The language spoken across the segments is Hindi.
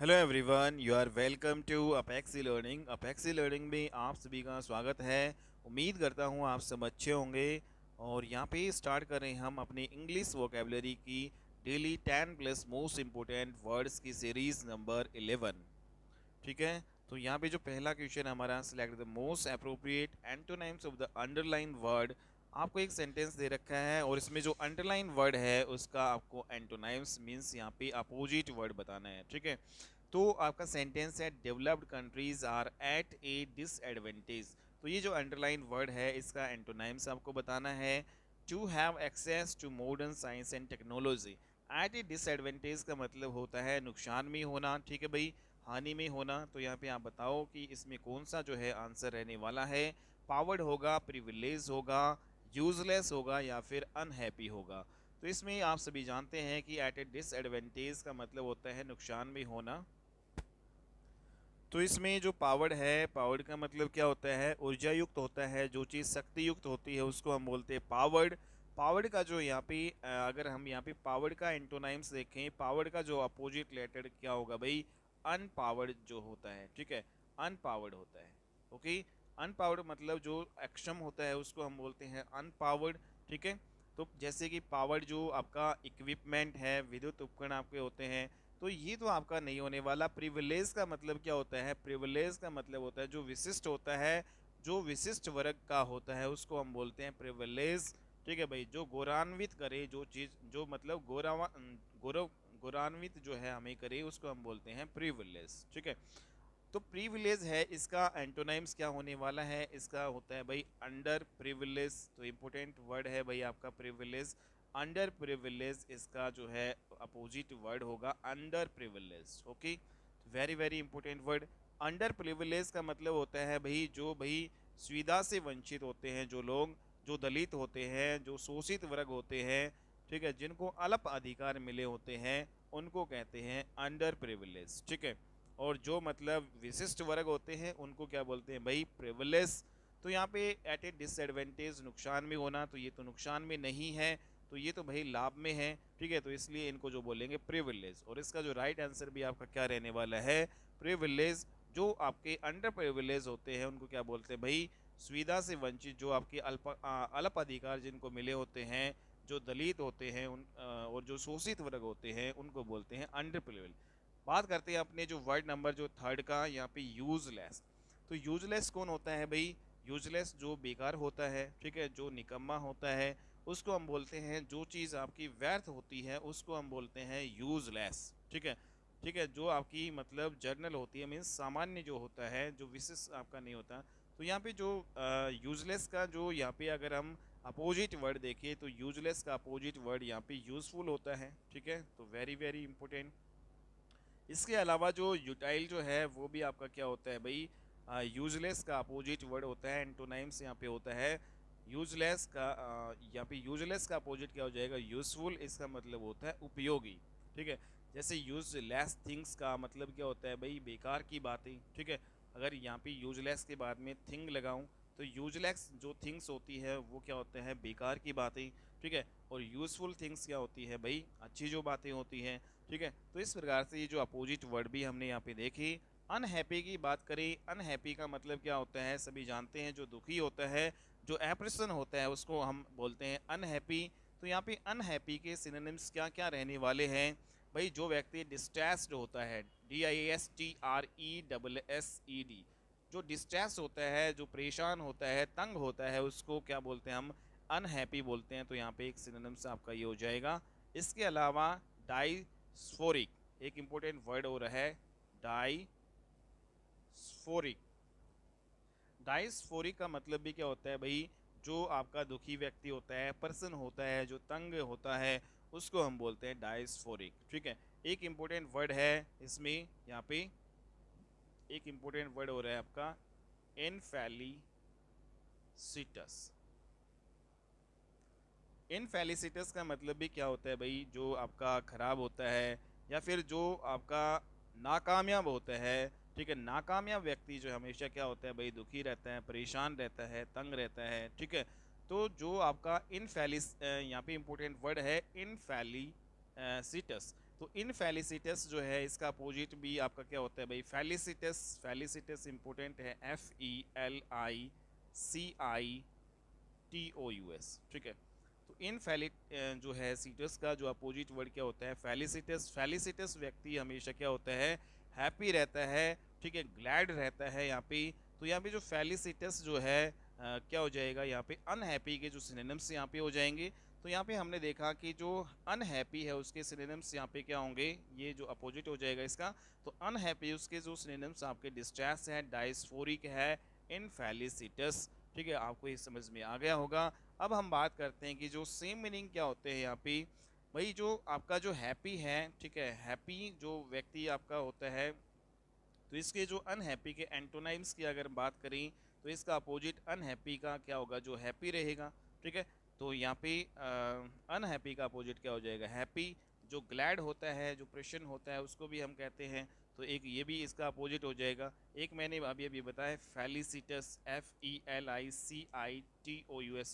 Hello everyone, you are welcome to Apexi learning. Apexi learning में आप सभी का स्वागत है। उम्मीद करता हूँ आप सब अच्छे होंगे। और यहाँ पे स्टार्ट कर रहे हैं हम अपनी इंग्लिश वोकेबलरी की daily 10 plus most important words की सीरीज नंबर 11। ठीक है, तो यहाँ पे जो पहला क्वेश्चन हमारा select the most appropriate antonyms of the underline word. आपको एक सेंटेंस दे रखा है और इसमें जो अंडरलाइन वर्ड है उसका आपको एंटोनिम्स मींस यहाँ पे अपोजिट वर्ड बताना है। ठीक है, तो आपका सेंटेंस है developed countries are at a disadvantage. तो ये जो अंडरलाइन वर्ड है इसका एंटोनिम्स आपको बताना है। To have access to modern science and technology. At a disadvantage का मतलब होता है नुकसान में होना। ठीक है भाई, हानि में होना। तो यहाँ पे आप बताओ कि इसमें कौन सा जो है आंसर रहने वाला है। पावर्ड होगा, प्रिविलेज होगा, यूजलेस होगा या फिर अनहैप्पी होगा। तो इसमें आप सभी जानते हैं कि एट ए डिसएडवांटेज का मतलब होता है नुकसान में होना। तो इसमें जो पावर्ड है, पावर्ड का मतलब क्या होता है, ऊर्जा युक्त होता है। जो चीज़ शक्ति युक्त होती है उसको हम बोलते हैं पावर्ड। पावर्ड का जो यहाँ पे अगर हम यहाँ पे पावर्ड का एंटोनाइम्स देखें, पावर्ड का जो अपोजिट लेटर क्या होगा भाई, अनपावर्ड जो होता है। ठीक है, अनपावर्ड होता है। ओके, अनपावर्ड मतलब जो अक्षम होता है उसको हम बोलते हैं अनपावर्ड। ठीक है, तो जैसे कि पावर्ड जो आपका इक्विपमेंट है, विद्युत उपकरण आपके होते हैं, तो ये तो आपका नहीं होने वाला। प्रिविलेज का मतलब क्या होता है, प्रिविलेज का मतलब होता है जो विशिष्ट होता है, जो विशिष्ट वर्ग का होता है उसको हम बोलते हैं प्रिविलेज। ठीक है भाई, जो गौरवान्वित करे, जो चीज़ जो मतलब गौरव गौरवान्वित जो है हमें करे उसको हम बोलते हैं प्रिविलेज। ठीक है, तो प्रिविलेज है, इसका एंटोनाइम्स क्या होने वाला है, इसका होता है भाई अंडर प्रिविलेज। तो इंपॉर्टेंट वर्ड है भाई आपका प्रिविलेज। अंडर प्रिविलेज इसका जो है अपोजिट वर्ड होगा under privilege. Okay, very very important word. Under privilege का मतलब होता है भाई जो भाई सुविधा से वंचित होते हैं, जो लोग, जो दलित होते हैं, जो शोषित वर्ग होते हैं। ठीक है, जिनको अल्प अधिकार मिले होते हैं उनको कहते हैं अंडर प्रिविलेज। ठीक है, और जो मतलब विशिष्ट वर्ग होते हैं उनको क्या बोलते हैं भाई, प्रिविलेज। तो यहाँ पे एट ए डिसएडवांटेज नुकसान में होना, तो ये तो नुकसान में नहीं है, तो ये तो भाई लाभ में है। ठीक है, तो इसलिए इनको जो बोलेंगे प्रिविलेज। और इसका जो राइट आंसर भी आपका क्या रहने वाला है, प्रिविलेज। जो आपके अंडर प्रिविलेज होते हैं उनको क्या बोलते हैं भाई, सुविधा से वंचित, जो आपके अल्प अधिकार जिनको मिले होते हैं, जो दलित होते हैं और जो शोषित वर्ग होते हैं उनको बोलते हैं अंडर प्रिविलेज। बात करते हैं अपने जो वर्ड नंबर जो थर्ड का, यहाँ पे यूजलेस। तो यूजलेस कौन होता है भाई, यूजलेस जो बेकार होता है। ठीक है, जो निकम्मा होता है उसको हम बोलते हैं, जो चीज़ आपकी व्यर्थ होती है उसको हम बोलते हैं यूजलेस। ठीक है, ठीक है, जो आपकी मतलब जर्नल होती है, मीन्स सामान्य जो होता है, जो विशेष आपका नहीं होता। तो यहाँ पे जो यूजलेस का जो यहाँ पे अगर हम अपोजिट वर्ड देखें तो यूजलेस का अपोजिट वर्ड यहाँ पे यूजफुल होता है। ठीक है, तो वेरी वेरी इंपॉर्टेंट। इसके अलावा जो यूटाइल जो है वो भी आपका क्या होता है भाई, यूजलेस का अपोजिट वर्ड होता है। एंटोनाइम्स यहाँ पे होता है यूजलेस का। यहाँ पे यूजलेस का अपोजिट क्या हो जाएगा, यूजफुल। इसका मतलब होता है उपयोगी। ठीक है, जैसे यूजलेस थिंग्स का मतलब क्या होता है भाई, बेकार की बातें। ठीक है, अगर यहाँ पे यूजलेस के बाद में थिंग लगाऊं तो यूजलेस जो थिंग्स होती है वो क्या होते हैं, बेकार की बातें। ठीक है, और यूजफुल थिंग्स क्या होती है भाई, अच्छी जो बातें होती हैं। ठीक है, तो इस प्रकार से ये जो अपोजिट वर्ड भी हमने यहाँ पे देखी। अनहैप्पी की बात करें, अनहैप्पी का मतलब क्या होता है, सभी जानते हैं, जो दुखी होता है, जो एप्रेशन होता है उसको हम बोलते हैं अनहैप्पी। तो यहाँ पे अनहैप्पी के सिनोनिम्स क्या क्या रहने वाले हैं भाई, जो व्यक्ति डिस्ट्रेस्ड होता है, DISTRESSED, जो डिस्ट्रेस होता है, जो परेशान होता है, तंग होता है, उसको क्या बोलते हैं हम, अनहैप्पी बोलते हैं। तो यहाँ पे एक सिनोनिम्स आपका ये हो जाएगा। इसके अलावा डाइस्फोरिक एक इंपॉर्टेंट वर्ड हो रहा है, डाइस्फोरिक। डाइस्फोरिक का मतलब भी क्या होता है भाई, जो आपका दुखी व्यक्ति होता है, पर्सन होता है, जो तंग होता है, उसको हम बोलते हैं डाइस्फोरिक। ठीक है, एक इंपॉर्टेंट वर्ड है इसमें, यहाँ पे एक इंपॉर्टेंट वर्ड हो रहा है आपका इनफेलिसिटस। इनफेलिसिटस का मतलब भी क्या होता है भाई, जो आपका खराब होता है या फिर जो आपका नाकामयाब होता है। ठीक है, नाकामयाब व्यक्ति जो हमेशा क्या होता है भाई, दुखी रहता है, परेशान रहता है, तंग रहता है। ठीक है, तो जो आपका इनफेलिस यहाँ पे इंपॉर्टेंट वर्ड है इनफेलिसिटस। तो इनफेलिसिटस जो है इसका अपोजिट भी आपका क्या होता है भाई, फेलिसिटस। फेलिसिटस इंपॉर्टेंट है, FELICITOUS, ठीक है। तो इनफेलिट जो है सीटस का जो अपोजिट वर्ड क्या होता है, फेलिसिटस। फेलिसिटस व्यक्ति हमेशा क्या होता है, हैप्पी रहता है, ठीक है, ग्लैड रहता है यहाँ पे। तो यहाँ पे जो फेलिसिटस जो है क्या हो जाएगा यहाँ पे, अनहैप्पी के जो सिनोनिम्स यहाँ पे हो जाएंगे। तो यहाँ पे हमने देखा कि जो अनहैप्पी है उसके सिनोनिम्स यहाँ पे क्या होंगे, ये जो अपोजिट हो जाएगा इसका। तो अनहैप्पी उसके जो सिनोनिम्स आपके डिस्ट्रेस है, डायस्फोरिक है, इनफेलिसिटस, ठीक है। आपको ये समझ में आ गया होगा। अब हम बात करते हैं कि जो सेम मीनिंग क्या होते हैं यहाँ पे। भाई जो आपका जो हैप्पी है, ठीक है, हैप्पी जो व्यक्ति आपका होता है, तो इसके जो अनहैप्पी के एंटोनाइम्स की अगर बात करें तो इसका अपोजिट अनहैप्पी का क्या होगा, जो हैप्पी रहेगा, ठीक है। तो यहाँ पे अनहैप्पी का अपोजिट क्या हो जाएगा, हैप्पी। जो ग्लैड होता है, जो प्रसन्न होता है, उसको भी हम कहते हैं, तो एक ये भी इसका अपोजिट हो जाएगा। एक मैंने अभी अभी बताया फेलिसिटस, FELICITOUS,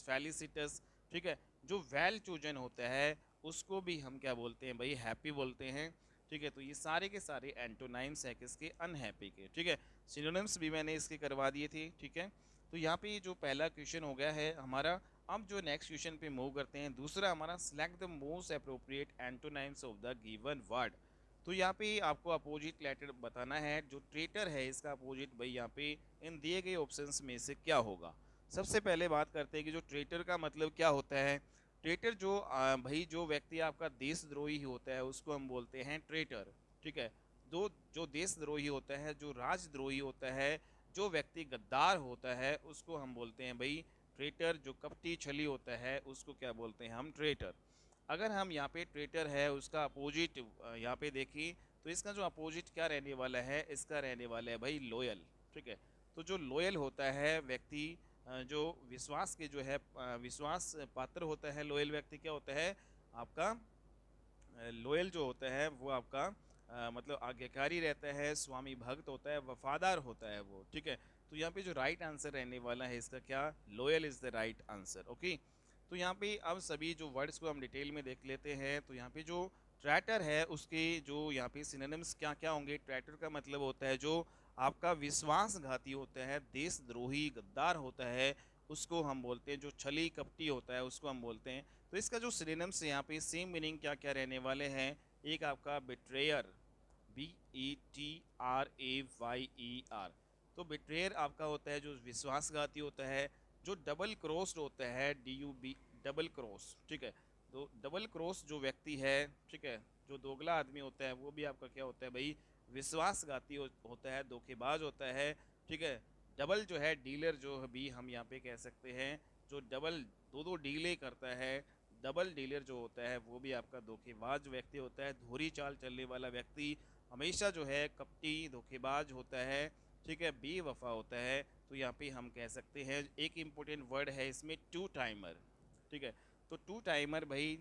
फेलिसिटस, ठीक है। जो वेल चूजन होता है उसको भी हम क्या बोलते हैं भाई, हैप्पी बोलते हैं, ठीक है। तो ये सारे के सारे एंटोनाइम्स है किसके, अनहैप्पी के, ठीक है। सिनोनिम्स भी मैंने इसके करवा दिए थे, ठीक है। तो यहाँ पे जो पहला क्वेश्चन हो गया है हमारा। अब जो नेक्स्ट क्वेश्चन पे मूव करते हैं, दूसरा हमारा, select the most appropriate antonyms of the given word. तो यहाँ पे आपको अपोजिट लेटर बताना है। जो ट्रेटर है इसका अपोजिट भाई यहाँ पे इन दिए गए ऑप्शंस में से क्या होगा। सबसे पहले बात करते हैं कि जो ट्रेटर का मतलब क्या होता है। ट्रेटर जो भाई जो व्यक्ति आपका देशद्रोही होता है उसको हम बोलते हैं ट्रेटर, ठीक है। दो जो देशद्रोही होता है, जो राजद्रोही होता है, जो व्यक्ति गद्दार होता है उसको हम बोलते हैं भाई ट्रेटर। जो कपटी छली होता है उसको क्या बोलते हैं हम, ट्रेटर। अगर हम यहाँ पे ट्रेटर है उसका अपोजिट यहाँ पे देखिए, तो इसका जो अपोजिट क्या रहने वाला है, इसका रहने वाला है भाई लॉयल, ठीक है। तो जो लॉयल होता है व्यक्ति, जो विश्वास के जो है विश्वास पात्र होता है, लॉयल व्यक्ति क्या होता है आपका, लॉयल जो होता है वो आपका मतलब आज्ञाकारी रहता है, स्वामी भक्त होता है, वफादार होता है वो, ठीक है। तो यहाँ पे जो राइट आंसर रहने वाला है इसका क्या, loyal is the right answer, okay. तो यहाँ पे अब सभी जो वर्ड्स को हम डिटेल में देख लेते हैं। तो यहाँ पे जो ट्रैटर है उसके जो यहाँ पे सिनोनिम्स क्या क्या होंगे। ट्रैटर का मतलब होता है जो आपका विश्वासघाती होता है, देशद्रोही, गद्दार होता है, उसको हम बोलते हैं। जो छली कपटी होता है उसको हम बोलते हैं। तो इसका जो सिनोनिम्स यहाँ पे सेम मीनिंग क्या क्या रहने वाले हैं। एक आपका बिट्रेयर, BETRAYER। तो बिट्रेयर आपका होता है जो विश्वासघाती होता है। जो डबल क्रॉस्ड होता है, DUB, डबल क्रॉस, ठीक है। तो डबल क्रॉस जो व्यक्ति है, ठीक है, जो दोगला आदमी होता है वो भी आपका क्या होता है भाई, विश्वासघाती होता है, धोखेबाज होता है, ठीक है। डबल जो है डीलर जो भी हम यहाँ पे कह सकते हैं, जो डबल दो दो डीले करता है, डबल डीलर जो होता है वो भी आपका धोखेबाज व्यक्ति होता है। धोरी चाल चलने वाला व्यक्ति हमेशा जो है कपटी, धोखेबाज होता है, ठीक है, बेवफा होता है। तो यहाँ पे हम कह सकते हैं एक इम्पोर्टेंट वर्ड है इसमें, टू टाइमर, ठीक है। तो टू टाइमर भाई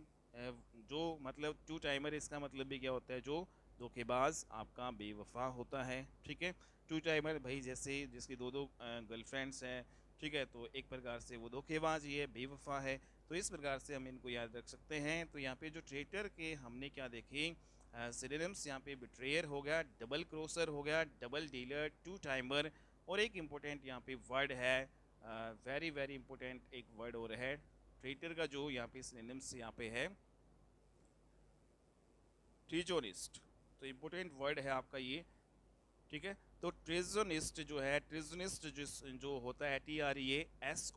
जो मतलब टू टाइमर इसका मतलब भी क्या होता है, जो धोखेबाज आपका बेवफा होता है, ठीक है। टू टाइमर भाई जैसे जिसकी दो दो गर्लफ्रेंड्स हैं, ठीक है, तो एक प्रकार से वो धोखेबाज ही है, बेवफा है। तो इस प्रकार से हम इनको याद रख सकते हैं। तो यहाँ पे जो ट्रेटर के हमने क्या देखे सिनोनिम्स, यहाँ पे बिट्रेयर हो गया, डबल क्रॉसर हो गया, डबल डीलर, टू टाइमर, और एक इम्पोर्टेंट यहाँ पे वर्ड है, वेरी वेरी इंपॉर्टेंट एक वर्ड और है ट्रेटर का, जो यहाँ पे सिनोनिम्स यहाँ पे है ट्रीजोनिस्ट। तो इम्पोर्टेंट वर्ड है आपका ये, ठीक है। तो ट्रेजोनिस्ट जो है, ट्रेजोनिस्ट जो होता है TREASONIST।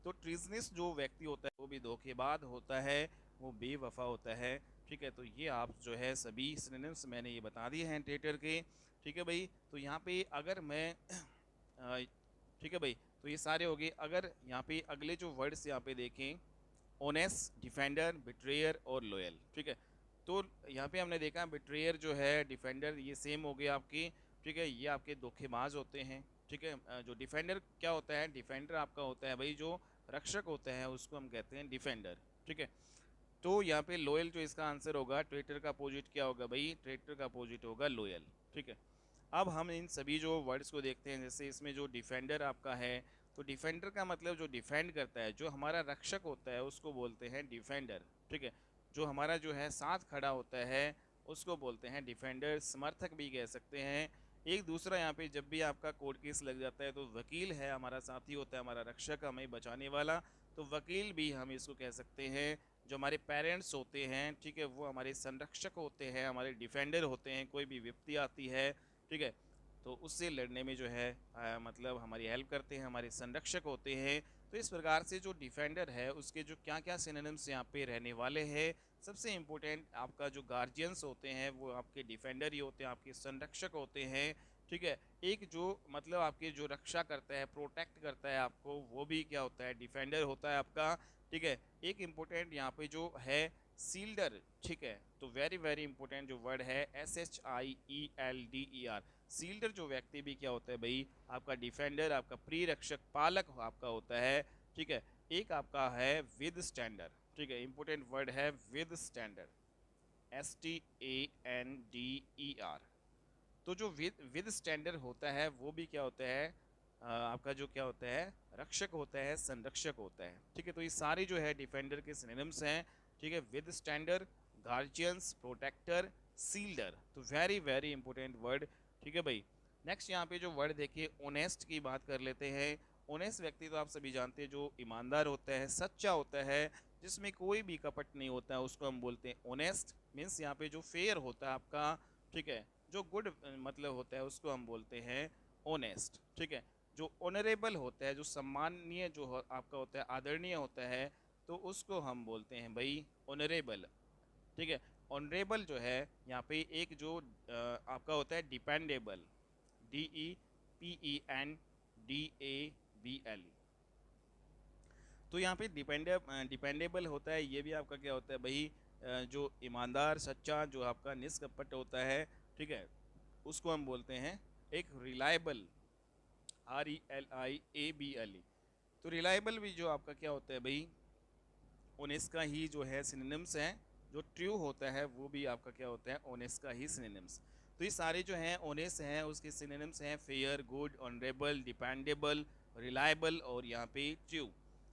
तो ट्रेजनिस्ट जो व्यक्ति होता है वो भी धोखेबाज होता है, वो बेवफा होता है, ठीक है। तो ये आप जो है सभी सिनोनिम्स मैंने ये बता दिए हैं ट्रेटर के, ठीक है भाई। तो यहाँ पे अगर मैं ठीक है भाई, तो ये सारे हो गए। अगर यहाँ पे अगले जो वर्ड्स यहाँ पे देखें, ऑनेस्ट, डिफेंडर, बिट्रेयर और लॉयल, ठीक है। तो यहाँ पे हमने देखा बिट्रेयर जो है, डिफेंडर, ये सेम हो गए आपकी, ठीक है, ये आपके धोखेबाज होते हैं, ठीक है। जो डिफेंडर क्या होता है, डिफेंडर आपका होता है भाई जो रक्षक होता है उसको हम कहते हैं डिफेंडर, ठीक है। तो यहाँ पे लॉयल जो इसका आंसर होगा, ट्रेटर का अपोजिट क्या होगा भाई, ट्रेटर का अपोजिट होगा लॉयल, ठीक है। अब हम इन सभी जो वर्ड्स को देखते हैं। जैसे इसमें जो डिफेंडर आपका है, तो डिफेंडर का मतलब जो डिफेंड करता है, जो हमारा रक्षक होता है उसको बोलते हैं डिफेंडर, ठीक है। जो हमारा जो है साथ खड़ा होता है उसको बोलते हैं डिफेंडर, समर्थक भी कह सकते हैं। एक दूसरा यहाँ पे जब भी आपका कोर्ट केस लग जाता है तो वकील है, हमारा साथी होता है, हमारा रक्षक, हमें बचाने वाला, तो वकील भी हम इसको कह सकते हैं। जो हमारे पेरेंट्स होते हैं, ठीक है, वो हमारे संरक्षक होते हैं, हमारे डिफेंडर होते हैं। कोई भी विपत्ति आती है, ठीक है, तो उससे लड़ने में जो है मतलब हमारी हेल्प करते हैं, हमारे संरक्षक होते हैं। तो इस प्रकार से जो डिफेंडर है उसके जो क्या क्या सिनोनिम्स यहाँ पे रहने वाले हैं, सबसे इम्पोर्टेंट आपका जो गार्जियंस होते हैं वो आपके डिफेंडर ही होते हैं, आपके संरक्षक होते हैं, ठीक है। एक जो मतलब आपके जो रक्षा करता है, प्रोटेक्ट करता है आपको, वो भी क्या होता है, डिफेंडर होता है आपका, ठीक है। एक इम्पोर्टेंट यहाँ पे जो है सील्डर, ठीक है, तो वेरी वेरी इंपॉर्टेंट जो वर्ड है SHIELDER, सील्डर जो व्यक्ति भी क्या होता है भाई, आपका डिफेंडर, आपका प्री रक्षक, पालक आपका होता है, ठीक है। एक आपका है विद स्टैंडर, ठीक है, इंपॉर्टेंट वर्ड है विद स्टैंडर, STANDER। तो जो विद स्टैंडर होता है वो भी क्या होता है, आपका जो क्या होता है, रक्षक होता है, संरक्षक होता है, ठीक है। तो ये सारे जो है डिफेंडर के सिनोनिम्स हैं, ठीक है। विद स्टैंडर, गार्जियंस, प्रोटेक्टर, सील्डर, तो वेरी वेरी इंपॉर्टेंट वर्ड, ठीक है भाई। नेक्स्ट यहाँ पे जो वर्ड देखिए, ओनेस्ट की बात कर लेते हैं। ओनेस्ट व्यक्ति तो आप सभी जानते हैं, जो ईमानदार होता है, सच्चा होता है, जिसमें कोई भी कपट नहीं होता है, उसको हम बोलते हैं ओनेस्ट। मीन्स यहाँ पे जो फेयर होता है आपका, ठीक है, जो गुड मतलब होता है उसको हम बोलते हैं ओनेस्ट, ठीक है। जो ऑनरेबल होता है, जो सम्माननीय जो आपका होता है, आदरणीय होता है, तो उसको हम बोलते हैं भाई ऑनरेबल, ठीक है। ऑनरेबल जो है यहाँ पे एक जो आपका होता है डिपेंडेबल, DEPENDABLE, तो यहाँ पे डिपेंडेबल होता है, ये भी आपका क्या होता है भाई, जो ईमानदार, सच्चा, जो आपका निष्कपट होता है, ठीक है, उसको हम बोलते हैं एक रिलायबल, RELIABLE। तो रिलायबल भी जो आपका क्या होता है भाई, ओनेस्ट का ही जो है सिनोनिम्स हैं। जो ट्रू होता है वो भी आपका क्या होता है, ओनेस्ट का ही सिनोनिम्स। तो ये सारे जो हैं ओनेस्ट हैं, उसके सिनोनिम्स हैं fair, good, honourable, dependable, reliable और यहाँ पे ट्रू।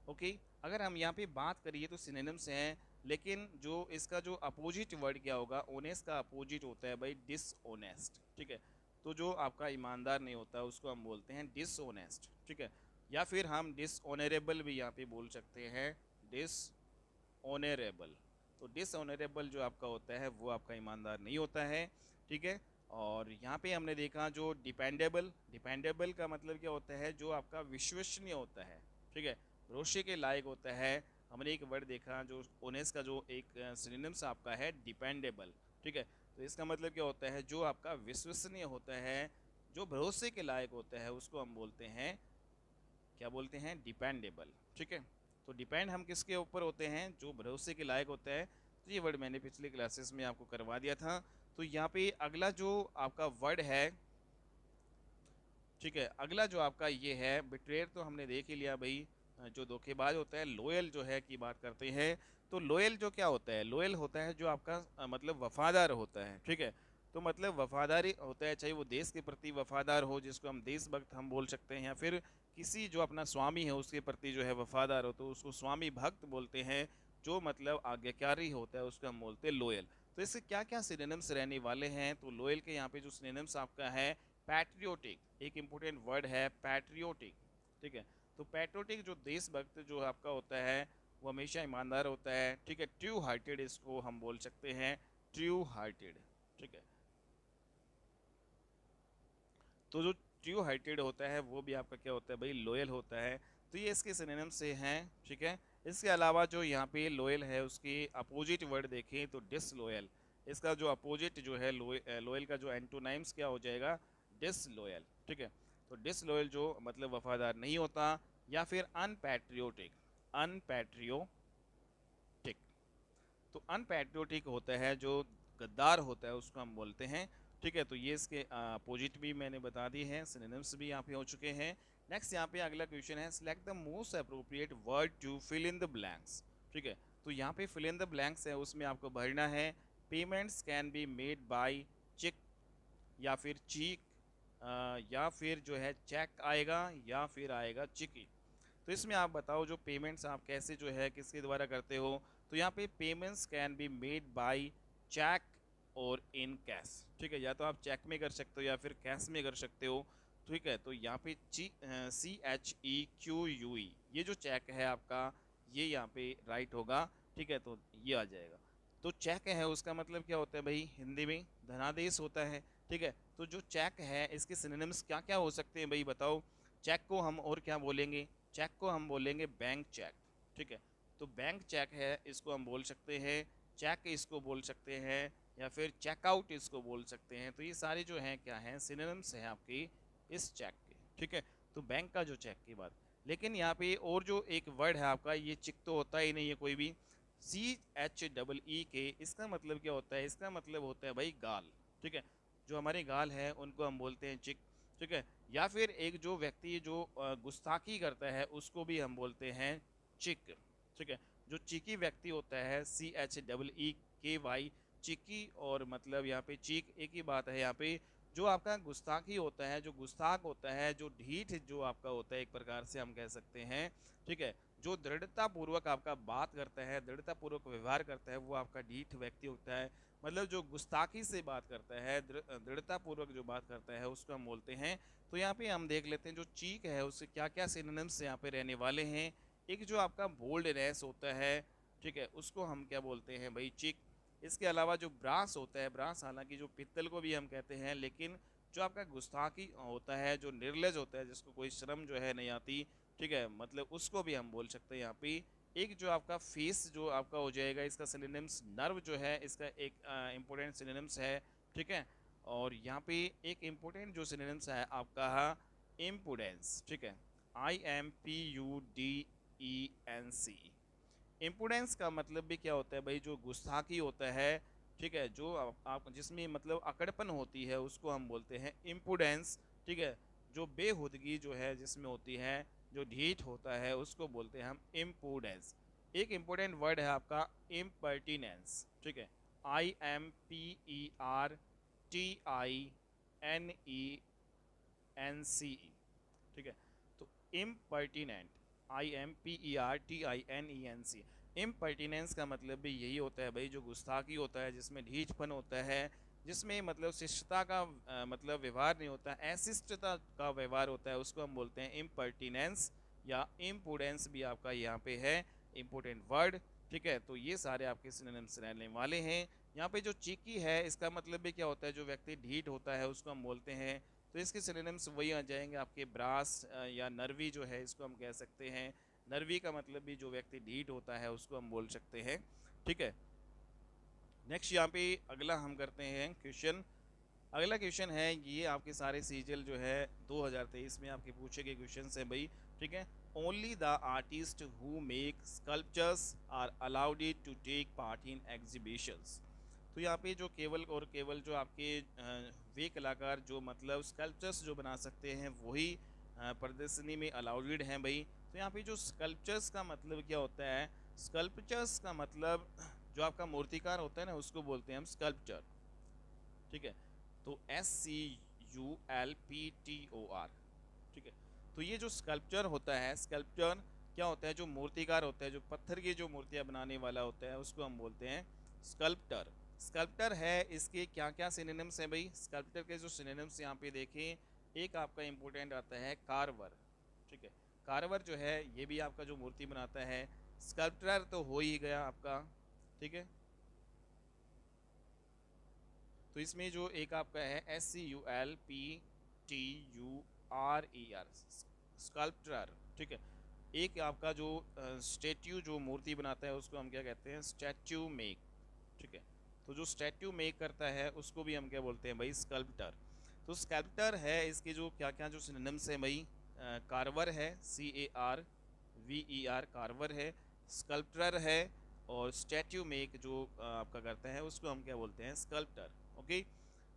ओके, अगर हम यहाँ पे बात करिए तो सिनोनिम्स हैं, लेकिन जो इसका जो अपोजिट वर्ड क्या होगा, ओनेस्ट का अपोजिट होता है भाई डिसऑनेस्ट, ठीक है। तो जो आपका ईमानदार नहीं होता उसको हम बोलते हैं डिसऑनेस्ट, ठीक है। या फिर हम डिसऑनरेबल भी यहाँ पे बोल सकते हैं, डिस ऑनरेबल। तो डिसऑनरेबल जो आपका होता है वो आपका ईमानदार नहीं होता है, ठीक है। और यहाँ पे हमने देखा जो डिपेंडेबल, डिपेंडेबल का मतलब क्या होता है, जो आपका विश्वसनीय होता है, ठीक है, भरोसे के लायक होता है। हमने एक वर्ड देखा जो ओनेस का जो एक सिनोनिम्स आपका है डिपेंडेबल, ठीक है। तो इसका मतलब क्या होता है, जो आपका विश्वसनीय होता है, जो भरोसे के लायक होता है, उसको हम बोलते हैं, क्या बोलते हैं, डिपेंडेबल, ठीक है। तो डिपेंड हम किसके ऊपर होते हैं, जो भरोसे के लायक होता है। तो ये वर्ड मैंने पिछले क्लासेस में आपको करवा दिया था। तो यहाँ पे अगला जो आपका वर्ड है, ठीक है, अगला जो आपका ये है बिट्रेयर, तो हमने देख ही लिया भाई, जो धोखेबाज होता है। लोयल जो है की बात करते हैं, तो लोयल जो क्या होता है, लोयल होता है जो आपका मतलब वफादार होता है, ठीक है। तो मतलब वफादारी होता है, चाहे वो देश के प्रति वफादार हो, जिसको हम देशभक्त हम बोल सकते हैं, या फिर किसी जो अपना स्वामी है उसके प्रति जो है वफादार हो, तो उसको स्वामी भक्त बोलते हैं। जो मतलब आज्ञाकारी होता है उसको हम बोलते हैं लोयल। तो इसके क्या क्या सिनोनिम्स रहने वाले हैं, तो लोयल के यहाँ पे जो सिनोनिम्स आपका है, पैट्रियोटिक, एक इम्पोर्टेंट वर्ड है पैट्रियोटिक, ठीक है। तो पैट्रियोटिक जो देशभक्त जो आपका होता है वो हमेशा ईमानदार होता है, ठीक है। ट्रू हार्टेड इसको हम बोल सकते हैं, ट्रू हार्टेड, ठीक है। तो जो ट्रू हार्टेड होता है वो भी आपका क्या होता है भाई, लोयल होता है। तो ये इसके सिनोनिम से हैं, ठीक है। इसके अलावा जो यहाँ पे लोयल है उसकी अपोजिट वर्ड देखें तो डिसलोयल, इसका जो अपोजिट जो है लोयल का जो एंटोनाइम्स क्या हो जाएगा, डिसलोयल, ठीक है। तो डिसलोयल जो मतलब वफादार नहीं होता, या फिर अनपैट्रियोटिक, अनपैट्रियोटिक, तो अनपैट्रियोटिक होता है जो गद्दार होता है उसको हम बोलते हैं, ठीक है। तो ये इसके अपोजिट भी मैंने बता दी है, सिनोनिम्स भी यहाँ पे हो चुके हैं। नेक्स्ट यहाँ पे अगला क्वेश्चन है, select the most appropriate word to fill in the blanks, ठीक है। तो यहाँ पे फिल इन द ब्लैंक्स है, उसमें आपको भरना है payments can be made by cheque, या फिर चीक, या फिर जो है चेक आएगा, या फिर आएगा चिकी। तो इसमें आप बताओ जो पेमेंट्स आप कैसे जो है किसके द्वारा करते हो, तो यहाँ पे payments can be made by cheque और इन कैश, ठीक है, या तो आप चेक में कर सकते हो या फिर कैश में कर सकते हो, ठीक है। तो यहाँ पे CHEQUE, ये जो चेक है आपका, ये यहाँ पे राइट होगा, ठीक है, तो ये आ जाएगा। तो चेक है उसका मतलब क्या होता है भाई, हिंदी में धनादेश होता है, ठीक है। तो जो चेक है इसके सिनोनिम्स क्या क्या हो सकते हैं भाई बताओ। चेक को हम और क्या बोलेंगे, चेक को हम बोलेंगे बैंक चेक, ठीक है। तो बैंक चेक है इसको हम बोल सकते हैं, चेक इसको बोल सकते हैं, या फिर चेकआउट इसको बोल सकते हैं। तो ये सारे जो हैं क्या हैं, सिनोनिम्स हैं आपकी इस चेक के, ठीक है। तो बैंक का जो चेक की बात, लेकिन यहाँ पे और जो एक वर्ड है आपका, ये चिक तो होता ही नहीं है कोई भी, CHEE, इसका मतलब क्या होता है, इसका मतलब होता है भाई गाल, ठीक है। जो हमारे गाल है उनको हम बोलते हैं चिक, ठीक है। या फिर एक जो व्यक्ति जो गुस्ताखी करता है उसको भी हम बोलते हैं चिक, ठीक है। जो चिकी व्यक्ति होता है, CHEEKY, चिकी, और मतलब यहाँ पे चीक एक ही बात है यहाँ पे। जो आपका गुस्ताखी होता है, जो गुस्ताख होता है, जो ढीठ जो आपका होता है, एक प्रकार से हम कह सकते हैं, ठीक है। जो दृढ़ता पूर्वक आपका बात करता है, दृढ़ता पूर्वक व्यवहार करता है, वो आपका ढीठ व्यक्ति होता है। मतलब जो गुस्ताखी से बात करता है, दृढ़ता पूर्वक जो बात करता है, उसको हम बोलते हैं। तो यहाँ पे हम देख लेते हैं जो चीक है उसके क्या क्या सिनोनिम्स यहाँ पे रहने वाले हैं। एक जो आपका बोल्डनेस होता है, ठीक है, उसको हम क्या बोलते हैं भाई, चिक। इसके अलावा जो ब्रास होता है, ब्रास हालांकि जो पित्तल को भी हम कहते हैं, लेकिन जो आपका गुस्ताखी होता है, जो निर्लज होता है, जिसको कोई शर्म जो है नहीं आती, ठीक है, मतलब उसको भी हम बोल सकते हैं यहाँ पे। एक जो आपका फेस जो आपका हो जाएगा, इसका सिनोनिम्स नर्व जो है, इसका एक इम्पोर्टेंट सिनोनिम्स है, ठीक है। और यहाँ पे एक इम्पोर्टेंट जो सिनोनिम्स है आपका इम्पुडेंस, ठीक है, IMPUDENC। इम्पुडेंस का मतलब भी क्या होता है भाई, जो गुस्ताखी होता है, ठीक है, जो आप जिसमें मतलब अकड़पन होती है, उसको हम बोलते हैं इम्पुडेंस, ठीक है। जो बेहुदगी जो है जिसमें होती है, जो ढीठ होता है, उसको बोलते हैं हम इम्पुडेंस। एक इम्पोर्टेंट वर्ड है आपका इम्पर्टिनेंस, ठीक है, IMPERTINENCE, ठीक है। तो इम्पर्टिनेंट, IMPERTINENC, इम्पर्टिनेंस का मतलब भी यही होता है भाई, जो गुस्ताखी होता है, जिसमें ढीठपन होता है, जिसमें मतलब शिष्टता का मतलब व्यवहार नहीं होता, अशिष्टता का व्यवहार होता है, उसको हम बोलते हैं इम्पर्टिनेंस, या इम्पुडेंस भी आपका यहाँ पे है इम्पोर्टेंट वर्ड, ठीक है। तो ये सारे आपके सिनोनिम्स रहने वाले हैं। यहाँ पे जो चीकी है इसका मतलब भी क्या होता है, जो व्यक्ति ढीठ होता है उसको हम बोलते हैं। तो इसके सिनोनिम्स वही आ जाएंगे आपके ब्रास या नर्वी जो है, इसको हम कह सकते हैं। नर्वी का मतलब भी जो व्यक्ति ढीठ होता है उसको हम बोल सकते हैं, ठीक है। नेक्स्ट यहाँ पे अगला हम करते हैं क्वेश्चन। अगला क्वेश्चन है, ये आपके सारे सीजल जो है 2023 में आपके पूछे गए क्वेश्चन है भाई, ठीक है। Only the artist who make sculptures are allowed it to take part in exhibitions. तो यहाँ पे जो केवल और केवल जो आपके वे कलाकार जो मतलब स्कल्पचर्स जो बना सकते हैं, वही प्रदर्शनी में अलाउडेड हैं भाई। तो यहाँ पे जो स्कल्पचर्स का मतलब क्या होता है, स्कल्पचर्स का मतलब जो आपका मूर्तिकार होता है ना, उसको बोलते हैं हम स्कल्पचर, ठीक है। तो SCULPTOR, ठीक है। तो ये जो स्कल्पचर होता है, स्कल्पचर क्या होता है, जो मूर्तिकार होता है, जो पत्थर की जो मूर्तियाँ बनाने वाला होता है, उसको हम बोलते हैं स्कल्पटर। स्कल्पटर है, इसके क्या क्या सिनोनिम्स हैं भाई, स्कल्पटर के जो सिनोनिम्स यहाँ पे देखें, एक आपका इंपॉर्टेंट आता है कार्वर, ठीक है। कार्वर जो है ये भी आपका जो मूर्ति बनाता है। स्कल्पटर तो हो ही गया आपका, ठीक है। तो इसमें जो एक आपका है SCULPTURER, स्कल्पटर, ठीक है। एक आपका जो स्टैट्यू जो मूर्ति बनाता है, उसको हम क्या कहते हैं, स्टैट्यू मेक, ठीक है। तो जो स्टैट्यू मेक करता है उसको भी हम क्या बोलते हैं भाई, स्कल्पटर। तो स्कल्पटर है, इसके जो क्या क्या जो सिनोनिम्स हैं भाई, कार्वर है, CARVER, कार्वर है, स्कल्पटर है, और स्टैट्यू मेक जो आपका करता है, उसको हम क्या बोलते हैं, स्कल्पटर, ओके।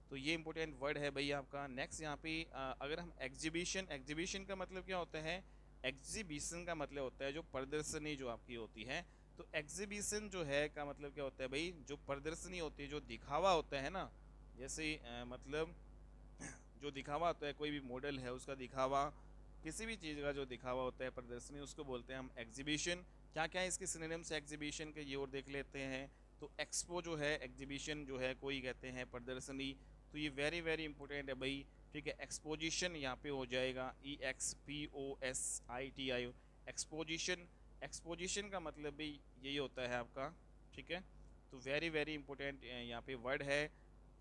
तो ये इंपॉर्टेंट वर्ड है भाई आपका। नेक्स्ट यहाँ पे अगर हम एग्जीबिशन, एग्जीबिशन का मतलब क्या होता है, एग्जीबिशन का मतलब होता है जो प्रदर्शनी जो आपकी होती है। तो एग्जीबिशन जो है का मतलब क्या होता है भाई, जो प्रदर्शनी होती है, जो दिखावा होता है ना, जैसे मतलब जो दिखावा होता है, कोई भी मॉडल है उसका दिखावा, किसी भी चीज़ का जो दिखावा होता है, प्रदर्शनी, उसको बोलते हैं हम एग्जीबिशन। क्या क्या है इसके सिनोनिम्स एग्जीबिशन के, ये और देख लेते हैं। तो एक्सपो जो है, एग्जीबिशन जो है, कोई कहते हैं प्रदर्शनी, तो ये वेरी वेरी इंपॉर्टेंट है भाई। ठीक है, एक्सपोजिशन यहाँ पे हो जाएगा, EXPOSITI, एक्सपोजिशन। एक्सपोजिशन का मतलब भी यही होता है आपका। ठीक है, तो वेरी वेरी इंपॉर्टेंट यहाँ पे वर्ड है।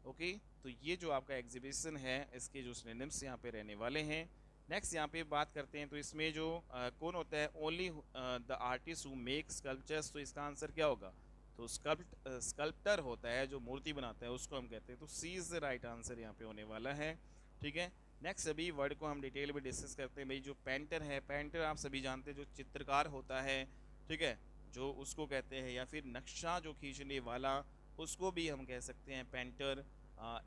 ओके, तो ये जो आपका एग्जीबिशन है, इसके जो सिनोनिम्स यहाँ पे रहने वाले हैं। नेक्स्ट यहाँ पे बात करते हैं, तो इसमें जो कौन होता है, only the artist who make sculptures, तो इसका आंसर क्या होगा? तो स्कल्प्टर होता है जो मूर्ति बनाता है, उसको हम कहते हैं। तो सी इज़ द राइट आंसर यहाँ पे होने वाला है। ठीक है, नेक्स्ट अभी वर्ड को हम डिटेल में डिस्कस करते हैं भाई। जो पेंटर है, पेंटर आप सभी जानते हैं, जो चित्रकार होता है। ठीक है, जो उसको कहते हैं, या फिर नक्शा जो खींचने वाला, उसको भी हम कह सकते हैं पेंटर।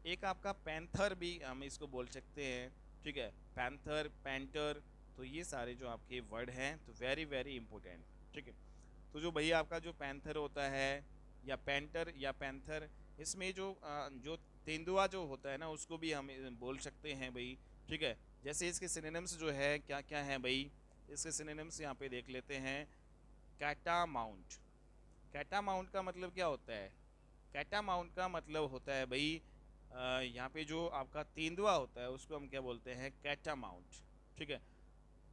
एक आपका पैंथर भी हम इसको बोल सकते हैं। ठीक है, पैंथर, पेंटर, तो ये सारे जो आपके वर्ड हैं, तो वेरी वेरी इंपॉर्टेंट। ठीक है, तो जो भैया आपका जो पैंथर होता है, या पेंटर या पैंथर, इसमें जो तेंदुआ जो होता है ना, उसको भी हम बोल सकते हैं भाई। ठीक है, जैसे इसके सिनोनिम्स जो है क्या क्या है भाई, इसके सिनोनिम्स यहाँ पे देख लेते हैं। कैटामाउंट, कैटामाउंट का मतलब क्या होता है? कैटामाउंट का मतलब होता है भाई, यहाँ पे जो आपका तेंदुआ होता है, उसको हम क्या बोलते हैं? कैटामाउंट। ठीक है,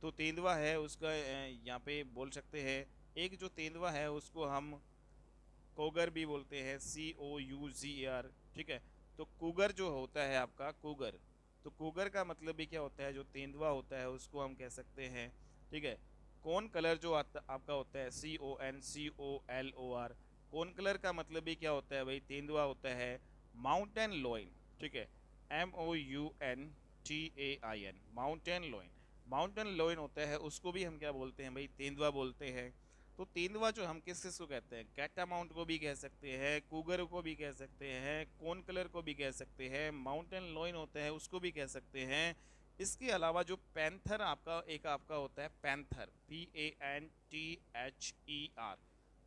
तो तेंदुआ है उसका यहाँ पे बोल सकते हैं। एक जो तेंदुआ है उसको हम कोगर भी बोलते हैं, COUGER। ठीक है, तो कुगर जो होता है आपका, कुगर, तो कुगर का मतलब भी क्या होता है? जो तेंदुआ होता है उसको हम कह सकते हैं। ठीक है, कौन कलर जो आपका होता है, CONCOLOR, कौन कलर का मतलब भी क्या होता है भाई? तेंदुआ होता है। माउंटेन लोइन, ठीक है, MOUNTAIN, mountain lion, mountain lion होता है, उसको भी हम क्या बोलते हैं भाई? तेंदुआ बोलते हैं। तो तेंदुआ जो हम किस किस को कहते हैं? कैटामाउंट को भी कह सकते हैं, कूगर को भी कह सकते हैं, कोन कलर को भी कह सकते हैं, माउंटेन लोइन होता है उसको भी कह सकते हैं। इसके अलावा जो पैंथर आपका, एक आपका होता है पैंथर, PANTHER,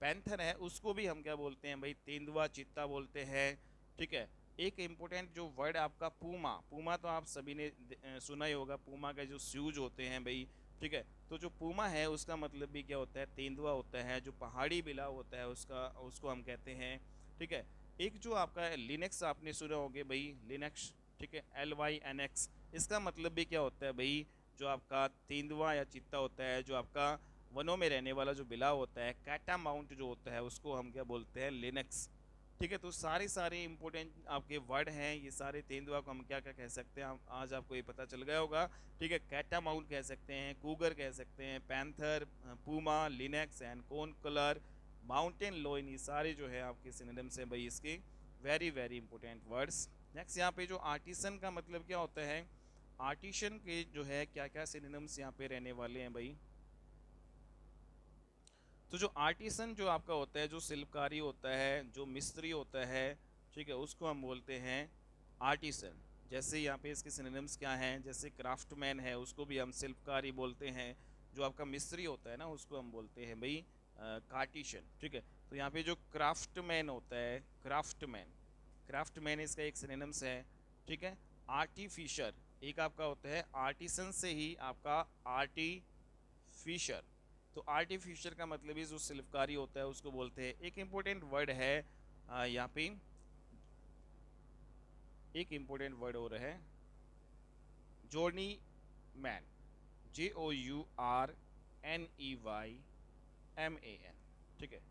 पैंथर है, उसको भी हम क्या बोलते हैं भाई? तेंदुआ, चित्ता बोलते हैं। ठीक है, एक इम्पोर्टेंट जो वर्ड आपका पूमा, पूमा तो आप सभी ने सुना ही होगा, पूमा के जो शूज होते हैं भाई। ठीक है, तो जो पूमा है उसका मतलब भी क्या होता है? तेंदुआ होता है। जो पहाड़ी बिलाव होता है उसका, उसको हम कहते हैं। ठीक है, एक जो आपका लिनक्स आपने सुना होगे भाई, लिनक्स। ठीक है, LYNX, इसका मतलब भी क्या होता है भाई? जो आपका तेंदुआ या चित्ता होता है, जो आपका वनों में रहने वाला जो बिलाव होता है, कैटामाउंट जो होता है, उसको हम क्या बोलते हैं? लिनक्स। ठीक है, तो सारे सारे इंपॉर्टेंट आपके वर्ड हैं, ये सारे तेंदुआ को हम क्या क्या कह सकते हैं, आज आपको ये पता चल गया होगा। ठीक है, कैटामाउंट कह सकते हैं, कूगर कह सकते हैं, panther, Puma, Linux and cone colour, mountain lion, ये सारे जो है आपके सिनोनिम्स हैं भाई इसके, very very important words. Next यहाँ पे जो आर्टिसन का मतलब क्या होता है? आर्टिशन के जो है क्या क्या सिनोनिम्स यहाँ पे रहने वाले हैं भाई? तो जो आर्टिसन जो आपका होता है, जो शिल्पकारी होता है, जो मिस्त्री होता है, ठीक है, उसको हम बोलते हैं आर्टिसन। जैसे यहाँ पे इसके सिनोनिम्स क्या हैं? जैसे क्राफ्टमैन है, उसको भी हम शिल्पकारी बोलते हैं। जो आपका मिस्त्री होता है ना, उसको हम बोलते हैं भाई कार्टिशन। ठीक है, तो यहाँ पे जो क्राफ्टमैन होता है, क्राफ्टमैन, क्राफ्टमैन इसका एक सिनोनिम्स है। ठीक है, आर्टिफिशर, एक आपका होता है आर्टिसन से ही आपका आर्टिफिशर। तो आर्टिफिशियल का मतलब ही जो शिल्पकारी होता है उसको बोलते हैं। एक इम्पोर्टेंट वर्ड है यहाँ पे, एक इम्पोर्टेंट वर्ड हो रहा है जोर्नी मैन, JOURNEYMAN। ठीक है,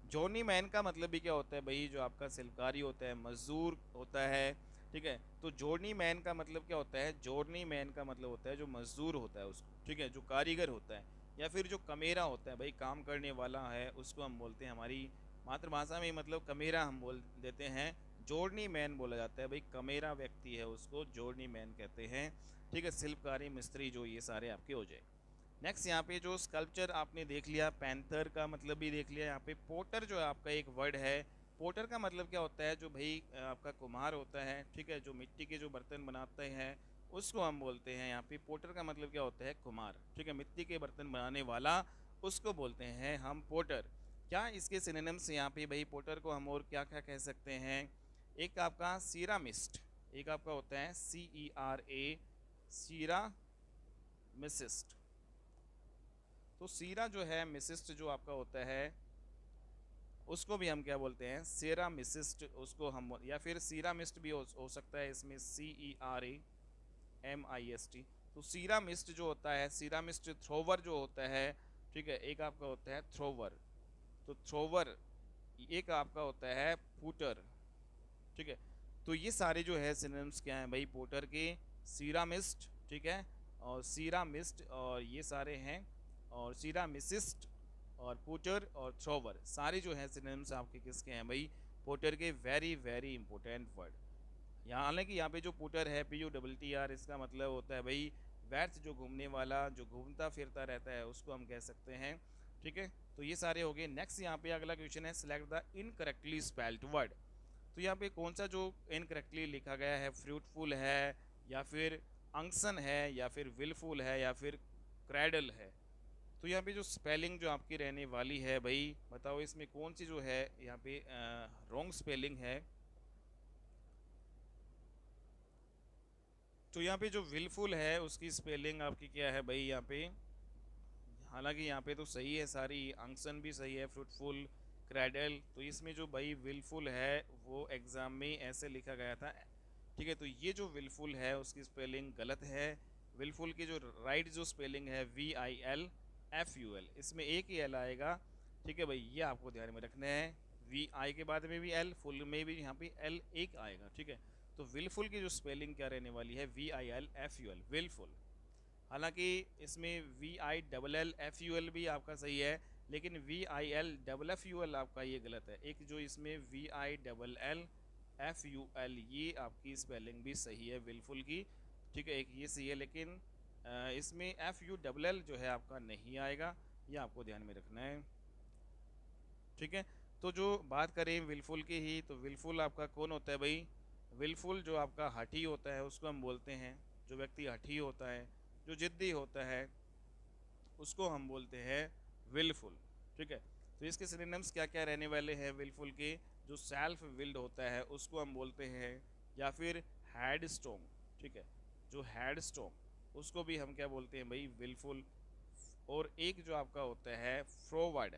जॉनी मैन का मतलब भी क्या होता है भाई? जो आपका शिल्पकारी होता है, मजदूर होता है। ठीक है, तो जॉनी मैन का मतलब क्या होता है? जॉनी मैन का मतलब होता है जो मजदूर होता है उसको, ठीक है, जो कारीगर होता है, या फिर जो कमेरा होता है भाई, काम करने वाला है, उसको हम बोलते हैं, हमारी मातृभाषा में मतलब कमेरा हम बोल देते हैं, जोड़नी मैन बोला जाता है भाई। कमेरा व्यक्ति है उसको जोड़नी मैन कहते हैं। ठीक है, शिल्पकारी, मिस्त्री, जो ये सारे आपके हो जाए। नेक्स्ट यहाँ पे जो स्कल्पचर आपने देख लिया, पैंथर का मतलब भी देख लिया। यहाँ पे पोटर जो है आपका एक वर्ड है। पोटर का मतलब क्या होता है? जो भाई आपका कुम्हार होता है, ठीक है, जो मिट्टी के जो बर्तन बनाते हैं, उसको हम बोलते हैं। यहाँ पे पोटर का मतलब क्या होता है? कुम्हार। ठीक है, मिट्टी के बर्तन बनाने वाला, उसको बोलते हैं हम पोटर। क्या इसके सिनोनिम्स यहाँ पे भाई पोटर को हम और क्या क्या कह सकते हैं? एक आपका सीरामिस्ट, एक आपका होता है CERA, सीरा मिसिस्ट। तो सीरा जो है मिसिस्ट जो आपका होता है उसको भी हम क्या बोलते हैं, सेरामिसिस्ट उसको हम, या फिर सीरामिस्ट भी हो सकता है, इसमें CERAMIST। तो सीरामिस्ट जो होता है, सीरामिस्ट थ्रोवर जो होता है, ठीक है, एक आपका होता है थ्रोवर, तो थ्रोवर एक आपका होता है पुटर, ठीक है। तो ये सारे जो है सिनोनिम्स क्या हैं भाई पोर्टर के, सीरामिस्ट, ठीक है, और सीरामिस्ट, और ये सारे हैं, और सीरामिसिस्ट और पोर्टर और थ्रोवर, सारे जो हैं सिनोनिम्स आपके किसके हैं भाई, पोर्टर के। वेरी वेरी इंपॉर्टेंट वर्ड यहाँ, हालांकि यहाँ पे जो पोर्टर है PUTTR, इसका मतलब होता है भाई व्यर्थ, जो घूमने वाला, जो घूमता फिरता रहता है, उसको हम कह सकते हैं, ठीक है। तो ये सारे हो गए। नेक्स्ट यहाँ पे अगला क्वेश्चन है, select the incorrectly spelled word. तो यहाँ पे कौन सा जो इनकरेक्टली लिखा गया है, फ्रूटफुल है, या फिर अंगसन है, या फिर विलफुल है, या फिर क्रैडल है। तो यहाँ पे जो स्पेलिंग जो आपकी रहने वाली है भाई, बताओ इसमें कौन सी जो है यहाँ पे रॉन्ग स्पेलिंग है। तो यहाँ पे जो विलफुल है उसकी स्पेलिंग आपकी क्या है भाई यहाँ पे, हालांकि यहाँ पे तो सही है सारी, अंगसन भी सही है, फ्रूटफुल, क्रैडल। तो इसमें जो भाई विलफुल है वो एग्ज़ाम में ऐसे लिखा गया था, ठीक है। तो ये जो विलफुल है उसकी स्पेलिंग गलत है। विलफुल की जो राइट जो स्पेलिंग है VILFUL, इसमें एक ही एल आएगा, ठीक है भाई, ये आपको ध्यान में रखना है। VI के बाद में भी एल, फुल में भी यहाँ पे एल एक आएगा, ठीक है। तो विलफुल की जो स्पेलिंग क्या रहने वाली है, VILFUL, विलफुल। हालांकि इसमें VILLFUL भी आपका सही है, लेकिन VILFFUL आपका ये गलत है। एक जो इसमें VILLFUL, ये आपकी स्पेलिंग भी सही है विलफुल की, ठीक है, एक ये सही है, लेकिन इसमें FULL जो है आपका नहीं आएगा, ये आपको ध्यान में रखना है, ठीक है। तो जो बात करें विलफुल की ही, तो विलफुल आपका कौन होता है भाई, विलफुल जो आपका हठी होता है उसको हम बोलते हैं, जो व्यक्ति हठी होता है, जो जिद्दी होता है, उसको हम बोलते हैं विलफुल, ठीक है। तो इसके सिनोनिम्स क्या क्या रहने वाले हैं विलफुल के, जो सेल्फ विल्ड होता है उसको हम बोलते हैं, या फिर हैड स्ट्रोंग, ठीक है, जो हैड स्ट्रोंग उसको भी हम क्या बोलते हैं भाई विलफुल। और एक जो आपका होता है फ्रोवर्ड,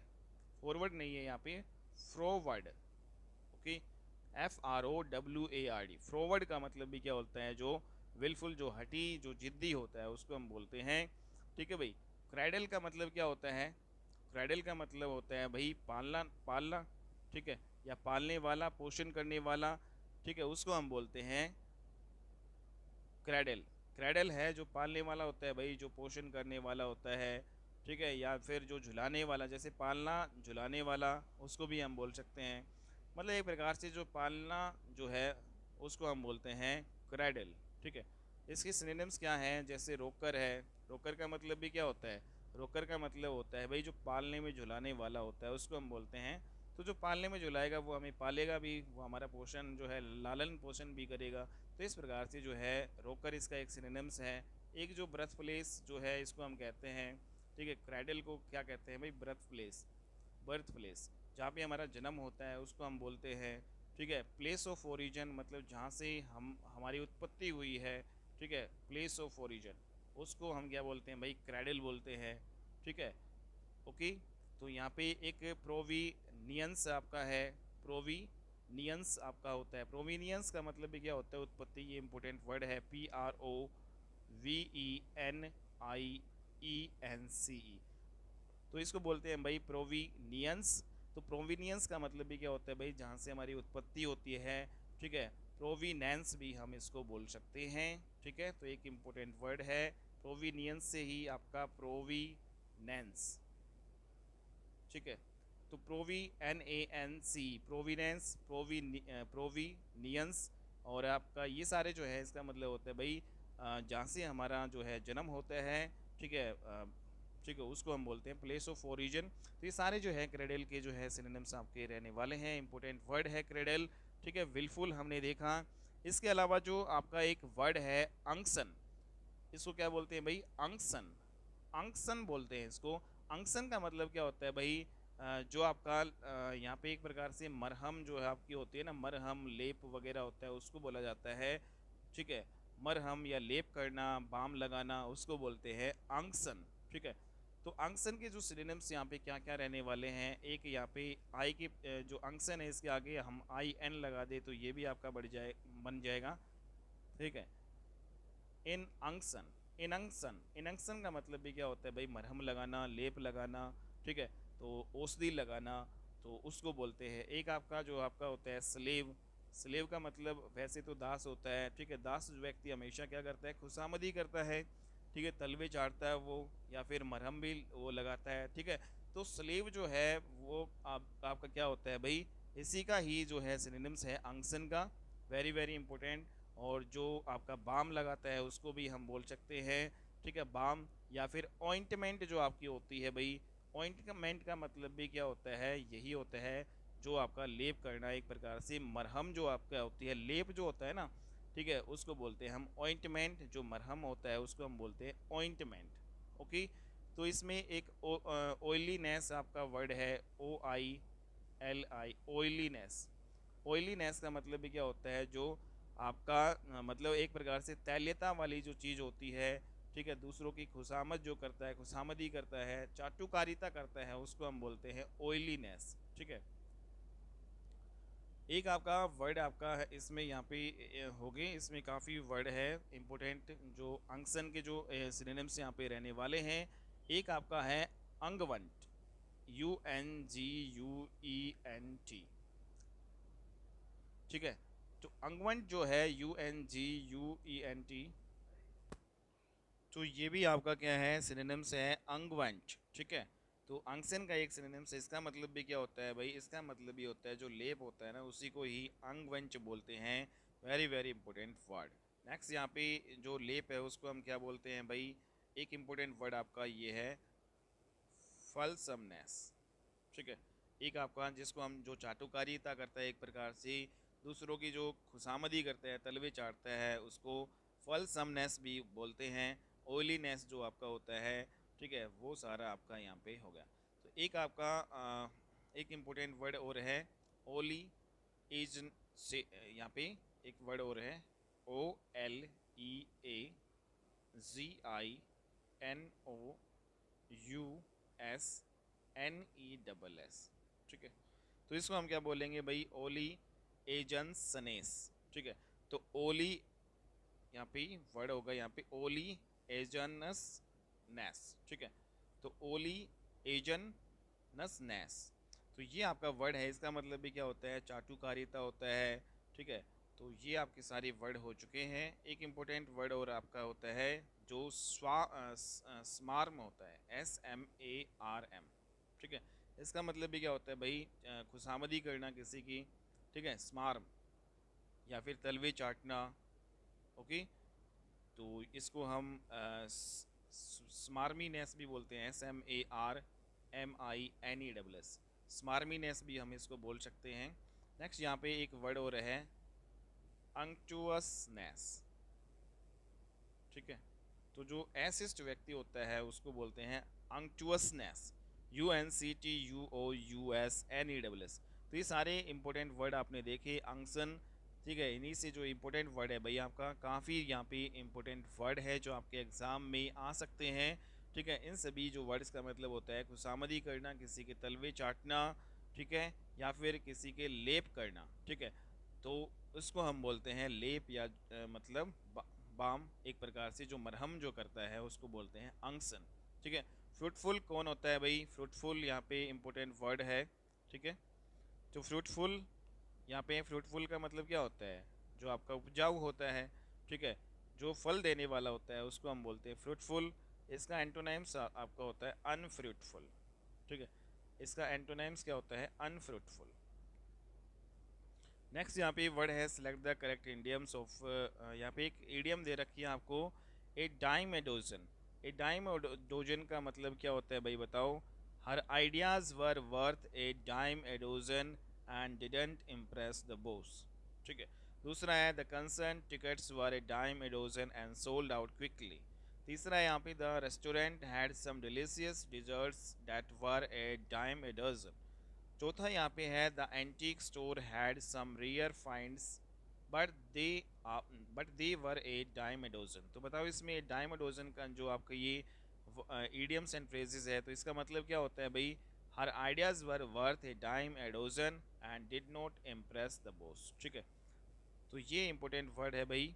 फॉरवर्ड नहीं है यहाँ पे, फ्रोवर्ड, ओके, FROWARD, फ्रॉवर्ड का मतलब भी क्या होता है, जो विलफुल, जो हटी, जो जिद्दी होता है, उसको हम बोलते हैं, ठीक है भाई। क्रैडल का मतलब क्या होता है, क्रैडल का मतलब होता है भाई पालना, पालना, ठीक है, या पालने वाला, पोषण करने वाला, ठीक है, उसको हम बोलते हैं क्रैडल। क्रैडल है जो पालने वाला होता है भाई, जो पोषण करने वाला होता है, ठीक है, या फिर जो झुलाने वाला, जैसे पालना, झुलाने वाला, उसको भी हम बोल सकते हैं। मतलब एक प्रकार से जो पालना जो है उसको हम बोलते हैं क्रैडल, ठीक है। इसके सिनोनिम्स क्या हैं, जैसे रोकर है, रोकर का मतलब भी क्या होता है, रोकर का मतलब होता है भाई जो पालने में झुलाने वाला होता है, उसको हम बोलते हैं। तो जो पालने में झुलाएगा वो हमें पालेगा भी, वो हमारा पोषण जो है, लालन पोषण भी करेगा। तो इस प्रकार से जो है रोकर इसका एक सिनोनिम्स है। एक जो बर्थ प्लेस जो है इसको हम कहते हैं, ठीक है, क्रैडल को क्या कहते हैं भाई, बर्थ प्लेस, बर्थ प्लेस, जहाँ पे हमारा जन्म होता है उसको हम बोलते हैं, ठीक है। प्लेस ऑफ ओरिजिन मतलब जहाँ से हम, हमारी उत्पत्ति हुई है, ठीक है, प्लेस ऑफ ओरिजिन, उसको हम क्या बोलते हैं भाई, क्रैडल बोलते हैं, ठीक है, ओके। तो यहाँ पे एक प्रोवीनियंस आपका है, प्रोवीनियंस आपका होता है, प्रोवीनियंस का मतलब भी क्या होता है, उत्पत्ति, ये इंपॉर्टेंट वर्ड है, PROVENIENCE। तो इसको बोलते हैं भाई प्रोवीनियंस। तो प्रोवीनियंस का मतलब भी क्या होता है भाई, जहाँ से हमारी उत्पत्ति होती है, ठीक है। प्रोवीनेंस भी हम इसको बोल सकते हैं, ठीक है। तो एक इम्पोर्टेंट वर्ड है, प्रोवीनियंस से ही आपका प्रोवीनेंस, ठीक है। तो PROVENANC, प्रोविनेंस, प्रोवीनियंस, और आपका ये सारे जो है इसका मतलब होता है भाई जहाँ से हमारा जो है जन्म होता है, ठीक है, ठीक है, उसको हम बोलते हैं प्लेस ऑफ ओरिजिन। तो ये सारे जो है क्रेडल के जो है सिनोनिम्स आपके रहने वाले हैं, इंपॉर्टेंट वर्ड है क्रेडल, ठीक है। विलफुल हमने देखा। इसके अलावा जो आपका एक वर्ड है अंगसन, इसको क्या बोलते हैं भाई, अंगसन, अंगसन बोलते हैं इसको। अंगसन का मतलब क्या होता है भाई, जो आपका यहाँ पे एक प्रकार से मरहम जो है आपकी होती है ना, मरहम लेप वगैरह होता है, उसको बोला जाता है, ठीक है। मरहम या लेप करना, बाम लगाना, उसको बोलते हैं अंगसन, ठीक है। तो अंगसन के जो सिनोनिम्स यहाँ पे क्या क्या रहने वाले हैं, एक यहाँ पे आई के जो अंगसन है इसके आगे हम आई एन लगा दे तो ये भी आपका बन जाएगा, ठीक है। इन अंगसन, इन अंगसन का मतलब भी क्या होता है भाई, मरहम लगाना, लेप लगाना, ठीक है। तो औषधि लगाना, तो उसको बोलते हैं। एक आपका जो आपका होता है स्लेव, स्लेव का मतलब वैसे तो दास होता है, ठीक है। दास जो व्यक्ति हमेशा क्या करता है, खुशामदी करता है, ठीक है, तलवे चाटता है वो, या फिर मरहम भी वो लगाता है, ठीक है। तो स्लेव जो है वो आपका क्या होता है भाई, इसी का ही जो है सिनोनिम्स है अंगसन का, वेरी वेरी इंपॉर्टेंट। और जो आपका बाम लगाता है उसको भी हम बोल सकते हैं, ठीक है, बाम। या फिर ऑइंटमेंट जो आपकी होती है भाई, ऑइंटमेंट का मतलब भी क्या होता है, यही होता है जो आपका लेप करना, एक प्रकार से मरहम जो आपका होती है, लेप जो होता है ना, ठीक है, उसको बोलते हैं हम ऑइंटमेंट। जो मरहम होता है उसको हम बोलते हैं ऑइंटमेंट। ओके। तो इसमें एक ऑयलीनेस आपका वर्ड है, OILI, ऑयलीनेस। ऑयलीनेस का मतलब भी क्या होता है, जो आपका मतलब एक प्रकार से तैलीयता वाली जो चीज़ होती है, ठीक है, दूसरों की खुशामद जो करता है, खुशामदी करता है, चाटुकारिता करता है, उसको हम बोलते हैं ऑयलीनेस, ठीक है। एक आपका वर्ड आपका है इसमें यहाँ पे हो गए, इसमें काफ़ी वर्ड है इम्पोर्टेंट जो अंगसन के जो सिनोनिम्स यहाँ पे रहने वाले हैं। एक आपका है अंगवंट, UNGUENT, ठीक है। तो अंगवंट जो है UNGUENT, तो ये भी आपका क्या है, सिनोनिम्स है अंगवंच, ठीक है। तो अंगसन का एक सिनोनिम्स है, इसका मतलब भी क्या होता है भाई, इसका मतलब ये होता है जो लेप होता है ना उसी को ही अंगवंच बोलते हैं। Very very important word. Next यहाँ पे जो लेप है उसको हम क्या बोलते हैं भाई, एक इम्पोर्टेंट वर्ड आपका ये है फलसमनेस, ठीक है। एक आपका जिसको हम जो चाटुकारिता करता है, एक प्रकार से दूसरों की जो खुशामदी करता है, तलवे चाटता है, उसको फलसमनेस भी बोलते हैं। ऑयलीनेस जो आपका होता है, ठीक है, वो सारा आपका यहाँ पे हो गया। तो एक आपका एक इम्पोर्टेंट वर्ड और है ओली एज से, यहाँ पे एक वर्ड और है OLEAZINOUSNESS, ठीक है। तो इसको हम क्या बोलेंगे भाई, ओली एजन सनेस, ठीक है। तो ओली यहाँ पे वर्ड होगा, यहाँ पे ओली एजनस नेस, ठीक है। तो ओली एजनस नेस, तो ये आपका वर्ड है, इसका मतलब भी क्या होता है, चाटुकारिता होता है, ठीक है। तो ये आपके सारे वर्ड हो चुके हैं। एक इम्पोर्टेंट वर्ड और आपका होता है जो स्मार्म होता है, SMARM, ठीक है। इसका मतलब भी क्या होता है भाई, खुशामदी करना किसी की, ठीक है, स्मार्म, या फिर तलवे चाटना। ओके। तो इसको हम स्मार्मीनेस भी बोलते हैं, SMARMINESS, स्मार्मीनेस भी हम इसको बोल सकते हैं। नेक्स्ट यहाँ पे एक वर्ड और है अंक्चुअसनेस, ठीक है। तो जो एसिस्ट व्यक्ति होता है उसको बोलते हैं अंक्चुअसनेस, UNCTUOUSNESS। तो ये सारे इंपॉर्टेंट वर्ड आपने देखे, अंगसन, ठीक है। इन्हीं से जो इंपॉर्टेंट वर्ड है भाई आपका काफ़ी यहाँ पे इंपॉर्टेंट वर्ड है जो आपके एग्ज़ाम में आ सकते हैं, ठीक है। इन सभी जो वर्ड्स का मतलब होता है खुशामदी करना, किसी के तलवे चाटना, ठीक है, या फिर किसी के लेप करना, ठीक है। तो उसको हम बोलते हैं लेप, या मतलब बाम, एक प्रकार से जो मरहम जो करता है उसको बोलते हैं अंगसन, ठीक है। फ्रूटफुल कौन होता है भाई, फ्रूटफुल यहाँ पे इंपॉर्टेंट वर्ड है, ठीक है। तो फ्रूटफुल, यहाँ पे फ्रूटफुल का मतलब क्या होता है, जो आपका उपजाऊ होता है, ठीक है, जो फल देने वाला होता है उसको हम बोलते हैं फ्रूटफुल। इसका एंटोनाइम्स आपका होता है अनफ्रूटफुल, ठीक है। इसका एंटोनाइम्स क्या होता है, अनफ्रूटफुल। नेक्स्ट यहाँ पे वर्ड है select the correct idioms of, यहाँ पे एक इडियम दे रखी है आपको, a dime a dozen. A dime a dozen का मतलब क्या होता है भाई बताओ, her ideas were worth a dime a dozen and didn't impress the boss, ठीक है। दूसरा है the concert tickets were a dime a dozen and sold out quickly. तीसरा है यहाँ पे the restaurant had some delicious desserts that were a dime a dozen. चौथा यहाँ पे है the antique store had some rare finds but they but they were a dime a dozen. तो बताओ इसमें डाइम ए डोजन का जो आपका ये idioms एंड phrases है, तो इसका मतलब क्या होता है भाई, her ideas were worth a dime a dozen and did not impress the boss. ठीक है, तो ये इंपॉर्टेंट वर्ड है भाई।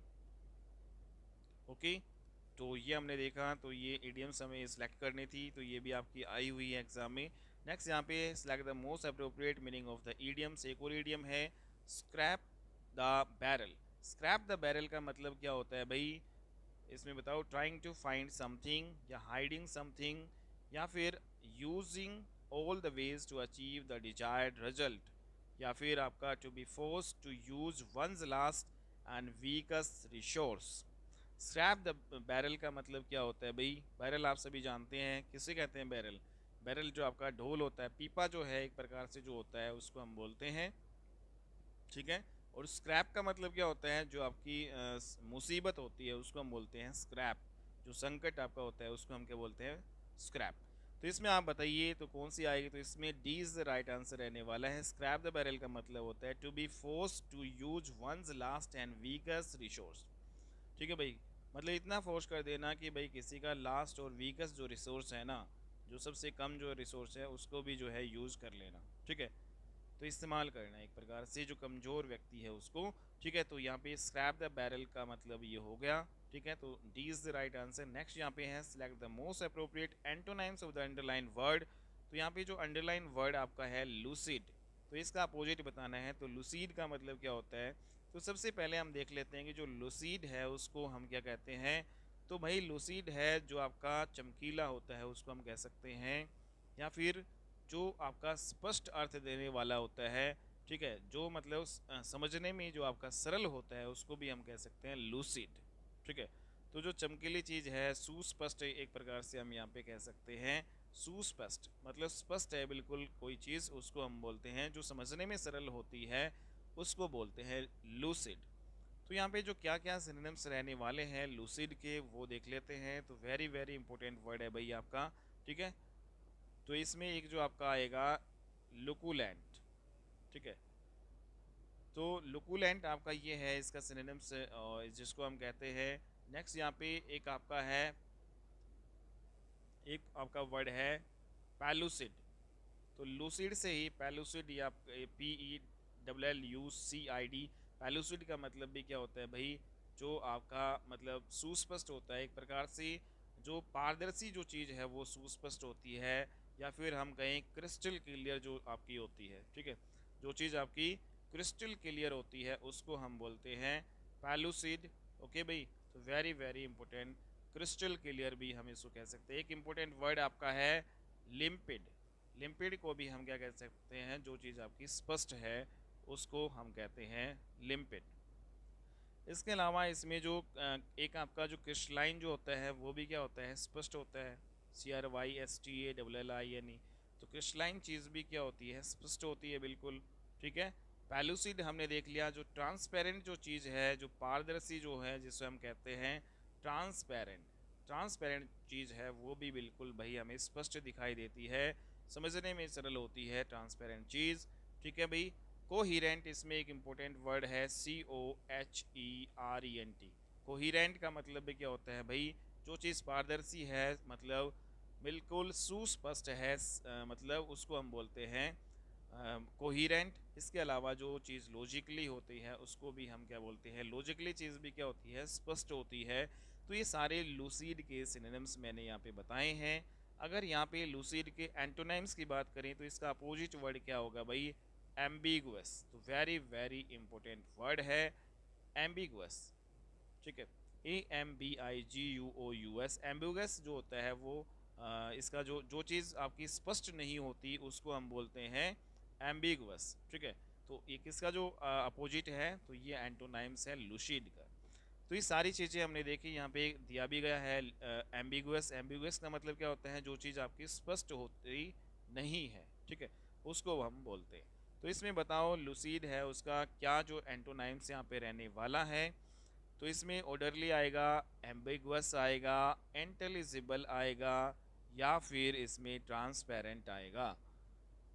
ओके, तो ये हमने देखा, तो ये इडियम्स हमें सिलेक्ट करनी थी, तो ये भी आपकी आई हुई है एग्जाम में। नेक्स्ट यहाँ पे select the most appropriate meaning of the idioms. एक और इडियम है scrape the barrel. Scrape the barrel का मतलब क्या होता है भाई, इसमें बताओ, ट्राइंग टू फाइंड समथिंग या हाइडिंग समथिंग, या फिर using all the ways to achieve the desired result, या फिर आपका to be force to use one's last and weakest resource. Scrape the barrel का मतलब क्या होता है भाई, बैरल आप सभी जानते हैं, किसे कहते हैं बैरल। बैरल जो आपका ढोल होता है, पीपा जो है एक प्रकार से जो होता है, उसको हम बोलते हैं। ठीक है, और स्क्रैप का मतलब क्या होता है, जो आपकी मुसीबत होती है उसको हम बोलते हैं स्क्रैप। जो संकट आपका होता है उसको हम क्या बोलते हैं, स्क्रैप। तो इसमें आप बताइए तो कौन सी आएगी, तो इसमें D is the right answer रहने वाला है। स्क्रैप द बैरल का मतलब होता है to be force to use one's last and weakest resource. ठीक है भाई, मतलब इतना फोर्स कर देना कि भाई किसी का लास्ट और वीकेस्ट जो रिसोर्स है ना, जो सबसे कम जो रिसोर्स है उसको भी जो है यूज़ कर लेना। ठीक है, तो इस्तेमाल करना एक प्रकार से जो कमज़ोर व्यक्ति है उसको। ठीक है, तो यहाँ पे स्क्रैप द बैरल का मतलब ये हो गया। ठीक है, तो D is the right answer. Next यहाँ पे है select the most appropriate antonyms of the underline word. तो यहाँ पे जो अंडरलाइन वर्ड आपका है लूसिड, तो इसका अपोजिट बताना है। तो लूसिड का मतलब क्या होता है, तो सबसे पहले हम देख लेते हैं कि जो लूसिड है उसको हम क्या कहते हैं। तो भाई लूसिड है जो आपका चमकीला होता है उसको हम कह सकते हैं, या फिर जो आपका स्पष्ट अर्थ देने वाला होता है। ठीक है, जो मतलब समझने में जो आपका सरल होता है उसको भी हम कह सकते हैं लूसिड। ठीक है, तो जो चमकीली चीज़ है सुस्पष्ट एक प्रकार से हम यहाँ पे कह सकते हैं। सुस्पष्ट मतलब स्पष्ट है बिल्कुल कोई चीज़, उसको हम बोलते हैं, जो समझने में सरल होती है उसको बोलते हैं लूसिड। तो यहाँ पे जो क्या क्या सिनोनिम्स रहने वाले हैं लूसिड के वो देख लेते हैं। तो वेरी वेरी इंपॉर्टेंट वर्ड है भाई आपका। ठीक है, तो इसमें एक जो आपका आएगा लुकुलेंट। ठीक है, तो लुकुलेंट आपका ये है इसका सिनोनिम्स, जिसको हम कहते हैं। नेक्स्ट यहाँ पे एक आपका है, एक आपका वर्ड है पैलुसिड। तो लूसिड से ही पैलुसिड या PELLUCID, पैलुसिड का मतलब भी क्या होता है भाई, जो आपका मतलब सुस्पष्ट होता है एक प्रकार से, जो पारदर्शी जो चीज़ है वो सुस्पष्ट होती है, या फिर हम कहें क्रिस्टल क्लियर जो आपकी होती है। ठीक है, जो चीज़ आपकी क्रिस्टल क्लियर होती है उसको हम बोलते हैं पैलुसिड। ओके भाई, तो very very important, crystal clear भी हम इसको कह सकते हैं। एक इंपॉर्टेंट वर्ड आपका है लिम्पिड। लिम्पिड को भी हम क्या कह सकते हैं, जो चीज़ आपकी स्पष्ट है उसको हम कहते हैं लिम्पिड। इसके अलावा इसमें जो एक आपका जो क्रिस्टलाइन जो होता है वो भी क्या होता है, स्पष्ट होता है। CRYSTALLINE। तो क्रिस्टलाइन चीज़ भी क्या होती है, स्पष्ट होती है बिल्कुल। ठीक है, पैलुसिड हमने देख लिया, जो ट्रांसपेरेंट जो चीज़ है, जो पारदर्शी जो है जिसे हम कहते हैं ट्रांसपेरेंट। ट्रांसपेरेंट चीज़ है वो भी बिल्कुल भाई हमें स्पष्ट दिखाई देती है, समझने में सरल होती है ट्रांसपेरेंट चीज़। ठीक है भाई, कोहिरेंट इसमें एक इम्पोर्टेंट वर्ड है COHERENT। कोहिरेंट का मतलब भी क्या होता है भाई, जो चीज़ पारदर्शी है, मतलब बिल्कुल सुस्पष्ट है, मतलब उसको हम बोलते हैं कोहिरेंट। इसके अलावा जो चीज़ लॉजिकली होती है उसको भी हम क्या बोलते हैं, लॉजिकली चीज़ भी क्या होती है, स्पष्ट होती है। तो ये सारे लूसिड के सिनोनिम्स मैंने यहाँ पे बताए हैं। अगर यहाँ पे लूसिड के एंटोनिम्स की बात करें तो इसका अपोजिट वर्ड क्या होगा भाई, एम्बिगुअस। तो वेरी वेरी इंपॉर्टेंट वर्ड है एम्बिगुअस। ठीक है, AMBIGUOUS। एम्बिगुअस जो होता है वो इसका जो चीज़ आपकी स्पष्ट नहीं होती उसको हम बोलते हैं एम्बिगुअस। ठीक है, तो ये किसका जो अपोजिट है, तो ये एंटोनाइम्स है लूसिड का। तो ये सारी चीज़ें हमने देखी, यहाँ पे दिया भी गया है एम्बिगुअस। एम्बिगुअस का मतलब क्या होता है, जो चीज़ आपकी स्पष्ट होती नहीं है। ठीक है, उसको हम बोलते हैं। तो इसमें बताओ लूसिड है उसका क्या जो एंटोनाइम्स यहाँ पे रहने वाला है। तो इसमें ऑर्डरली आएगा, एम्बिगुअस आएगा, इंटेलिजिबल आएगा, या फिर इसमें ट्रांसपेरेंट आएगा।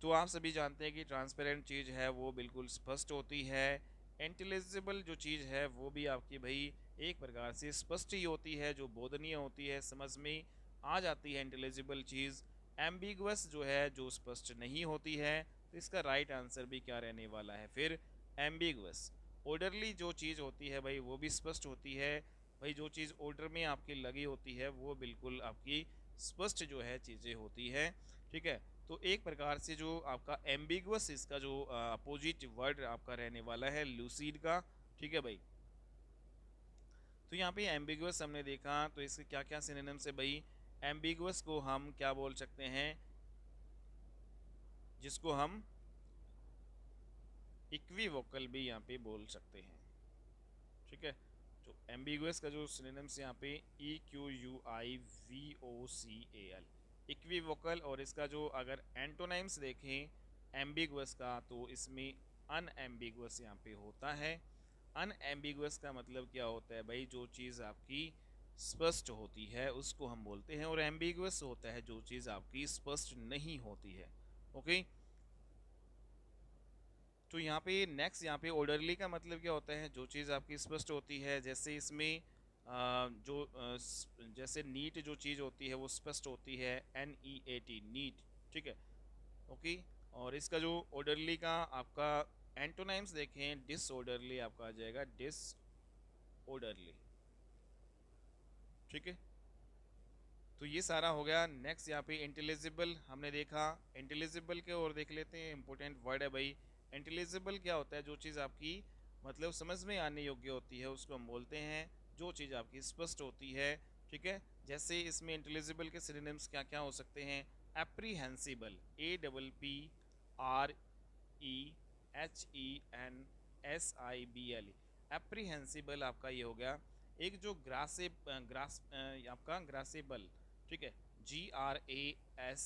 तो आप सभी जानते हैं कि ट्रांसपेरेंट चीज़ है वो बिल्कुल स्पष्ट होती है। इंटेलिजिबल जो चीज़ है वो भी आपकी भाई एक प्रकार से स्पष्ट ही होती है, जो बोधनीय होती है, समझ में आ जाती है इंटेलिजिबल चीज़। एम्बिगुअस जो है, जो स्पष्ट नहीं होती है, तो इसका राइट आंसर भी क्या रहने वाला है फिर, एम्बिगुअस। ऑर्डरली जो चीज़ होती है भाई वो भी स्पष्ट होती है। भाई जो चीज़ ऑर्डर में आपकी लगी होती है वो बिल्कुल आपकी स्पष्ट जो है चीज़ें होती है, ठीक है। तो एक प्रकार से जो आपका एम्बिगुअस, इसका जो अपोजिट वर्ड आपका रहने वाला है लूसीड का, ठीक है भाई। तो यहाँ पे एम्बिगुअस हमने देखा, तो इसके क्या क्या सिनोनिम्स है भाई। एम्बिगुअस को हम क्या बोल सकते हैं, जिसको हम इक्विवोकल भी यहाँ पे बोल सकते हैं, ठीक है। तो एम्बिगुअस का जो सिनोनिम्स यहाँ पे EQUIVOCAL, इक्विवोकल। और इसका जो अगर एंटोनिम्स देखें एम्बिगुअस का, तो इसमें अनएम्बिगुअस यहाँ पे होता है। अनएम्बिगुअस का मतलब क्या होता है भाई, जो चीज़ आपकी स्पष्ट होती है उसको हम बोलते हैं, और एम्बिगुअस होता है जो चीज़ आपकी स्पष्ट नहीं होती है, ओके। तो यहाँ पे नेक्स्ट, यहाँ पे ऑर्डरली का मतलब क्या होता है, जो चीज़ आपकी स्पष्ट होती है। जैसे इसमें जैसे नीट जो चीज़ होती है वो स्पष्ट होती है, NEAT, नीट, ठीक है, ओके। और इसका जो ऑर्डरली का आपका एंटोनाइम्स देखें, डिसऑर्डरली आपका आ जाएगा डिसऑर्डरली, ठीक है। तो ये सारा हो गया। नेक्स्ट यहाँ पे इंटेलिजिबल हमने देखा। इंटेलिजिबल के और देख लेते हैं, इंपॉर्टेंट वर्ड है भाई। इंटेलिजिबल क्या होता है, जो चीज़ आपकी मतलब समझ में आने योग्य होती है उसको हम बोलते हैं, जो चीज़ आपकी स्पष्ट होती है, ठीक है। जैसे इसमें इंटेलिजिबल के सिनोनिम्स क्या क्या हो सकते हैं। एप्रीहेंसिबल, APPREHENSIBL, एप्रीहेंसिबल आपका ये हो गया। एक जो आपका ग्रासेबल, ठीक है, GRASPABLE।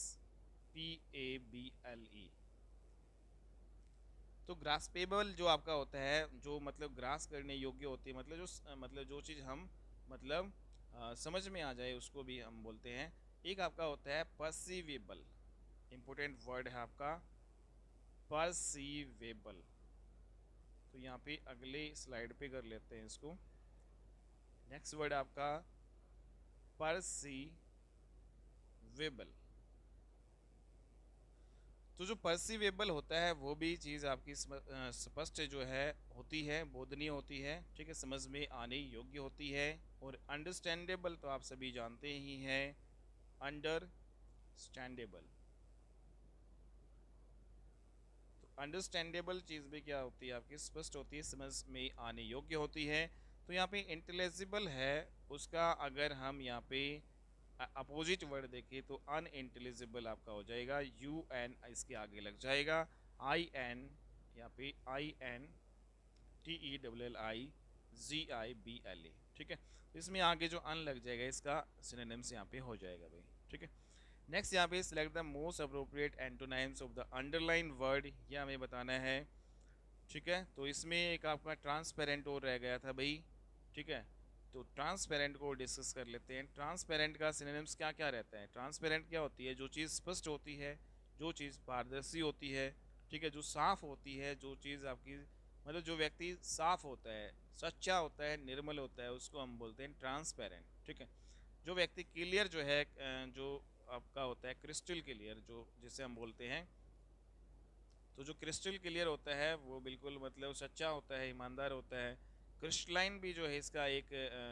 तो ग्रास्पेबल जो आपका होता है, जो मतलब ग्रास करने योग्य होती है, मतलब मतलब जो चीज़ हम मतलब समझ में आ जाए उसको भी हम बोलते हैं। एक आपका होता है परसीवेबल, इंपॉर्टेंट वर्ड है आपका परसीवेबल। तो यहाँ पे अगले स्लाइड पे कर लेते हैं इसको। नेक्स्ट वर्ड आपका परसीवेबल। तो जो परसीवेबल होता है वो भी चीज़ आपकी स्पष्ट जो है होती है, बोधनीय होती है, ठीक है, समझ में आने योग्य होती है। और अंडरस्टैंडेबल तो आप सभी जानते ही हैं, अंडरस्टैंडेबल। तो अंडरस्टैंडेबल चीज़ भी क्या होती है आपकी, स्पष्ट होती है, समझ में आने योग्य होती है। तो यहाँ पे इंटेलिजिबल है, उसका अगर हम यहाँ पे अपोजिट वर्ड देखें तो अनइंटेलिजिबल आपका हो जाएगा, UN इसके आगे लग जाएगा, IN, यहाँ पे INTELLIGIBLA, ठीक है। तो इसमें आगे जो अन लग जाएगा इसका सिनोनिम्स यहाँ पे हो जाएगा भाई, ठीक है। नेक्स्ट यहाँ पे select the most appropriate antonyms of the underline word, ये हमें बताना है, ठीक है। तो इसमें एक आपका ट्रांसपेरेंट और रह गया था भाई, ठीक है। तो ट्रांसपेरेंट को डिस्कस कर लेते हैं। ट्रांसपेरेंट का सिनोनिम्स क्या क्या रहता है। ट्रांसपेरेंट क्या होती है, जो चीज़ स्पष्ट होती है, जो चीज़ पारदर्शी होती है, ठीक है, जो साफ होती है, जो चीज़ आपकी मतलब जो व्यक्ति साफ होता है, सच्चा होता है, निर्मल होता है, उसको हम बोलते हैं ट्रांसपेरेंट, ठीक है। जो व्यक्ति क्लियर जो है, जो आपका होता है क्रिस्टल क्लियर, जो जिसे हम बोलते हैं, तो जो क्रिस्टल क्लियर होता है वो बिल्कुल मतलब सच्चा होता है, ईमानदार होता है। क्रिस्टलाइन भी जो है इसका एक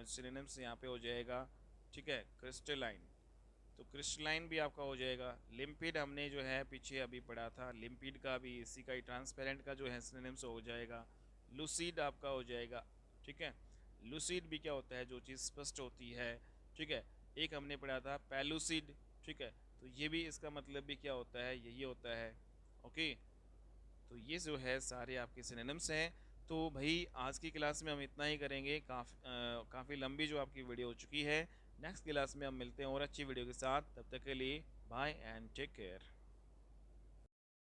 सिनोनिम्स यहाँ पे हो जाएगा, ठीक है, क्रिस्टलाइन। तो क्रिस्टलाइन भी आपका हो जाएगा। लिम्पिड हमने जो है पीछे अभी पढ़ा था, लिम्पिड का भी इसी का ही, ट्रांसपेरेंट का जो है सिनोनिम्स हो जाएगा। लूसीड आपका हो जाएगा, ठीक है। लूसीड भी क्या होता है, जो चीज़ स्पष्ट होती है, ठीक है। एक हमने पढ़ा था पेलूसिड, ठीक है। तो ये भी इसका मतलब भी क्या होता है, यही होता है, ओके। तो ये जो है सारे आपके सिनोनिम्स हैं। तो भाई आज की क्लास में हम इतना ही करेंगे, काफ़ी लंबी जो आपकी वीडियो हो चुकी है। नेक्स्ट क्लास में हम मिलते हैं और अच्छी वीडियो के साथ, तब तक के लिए बाय एंड टेक केयर।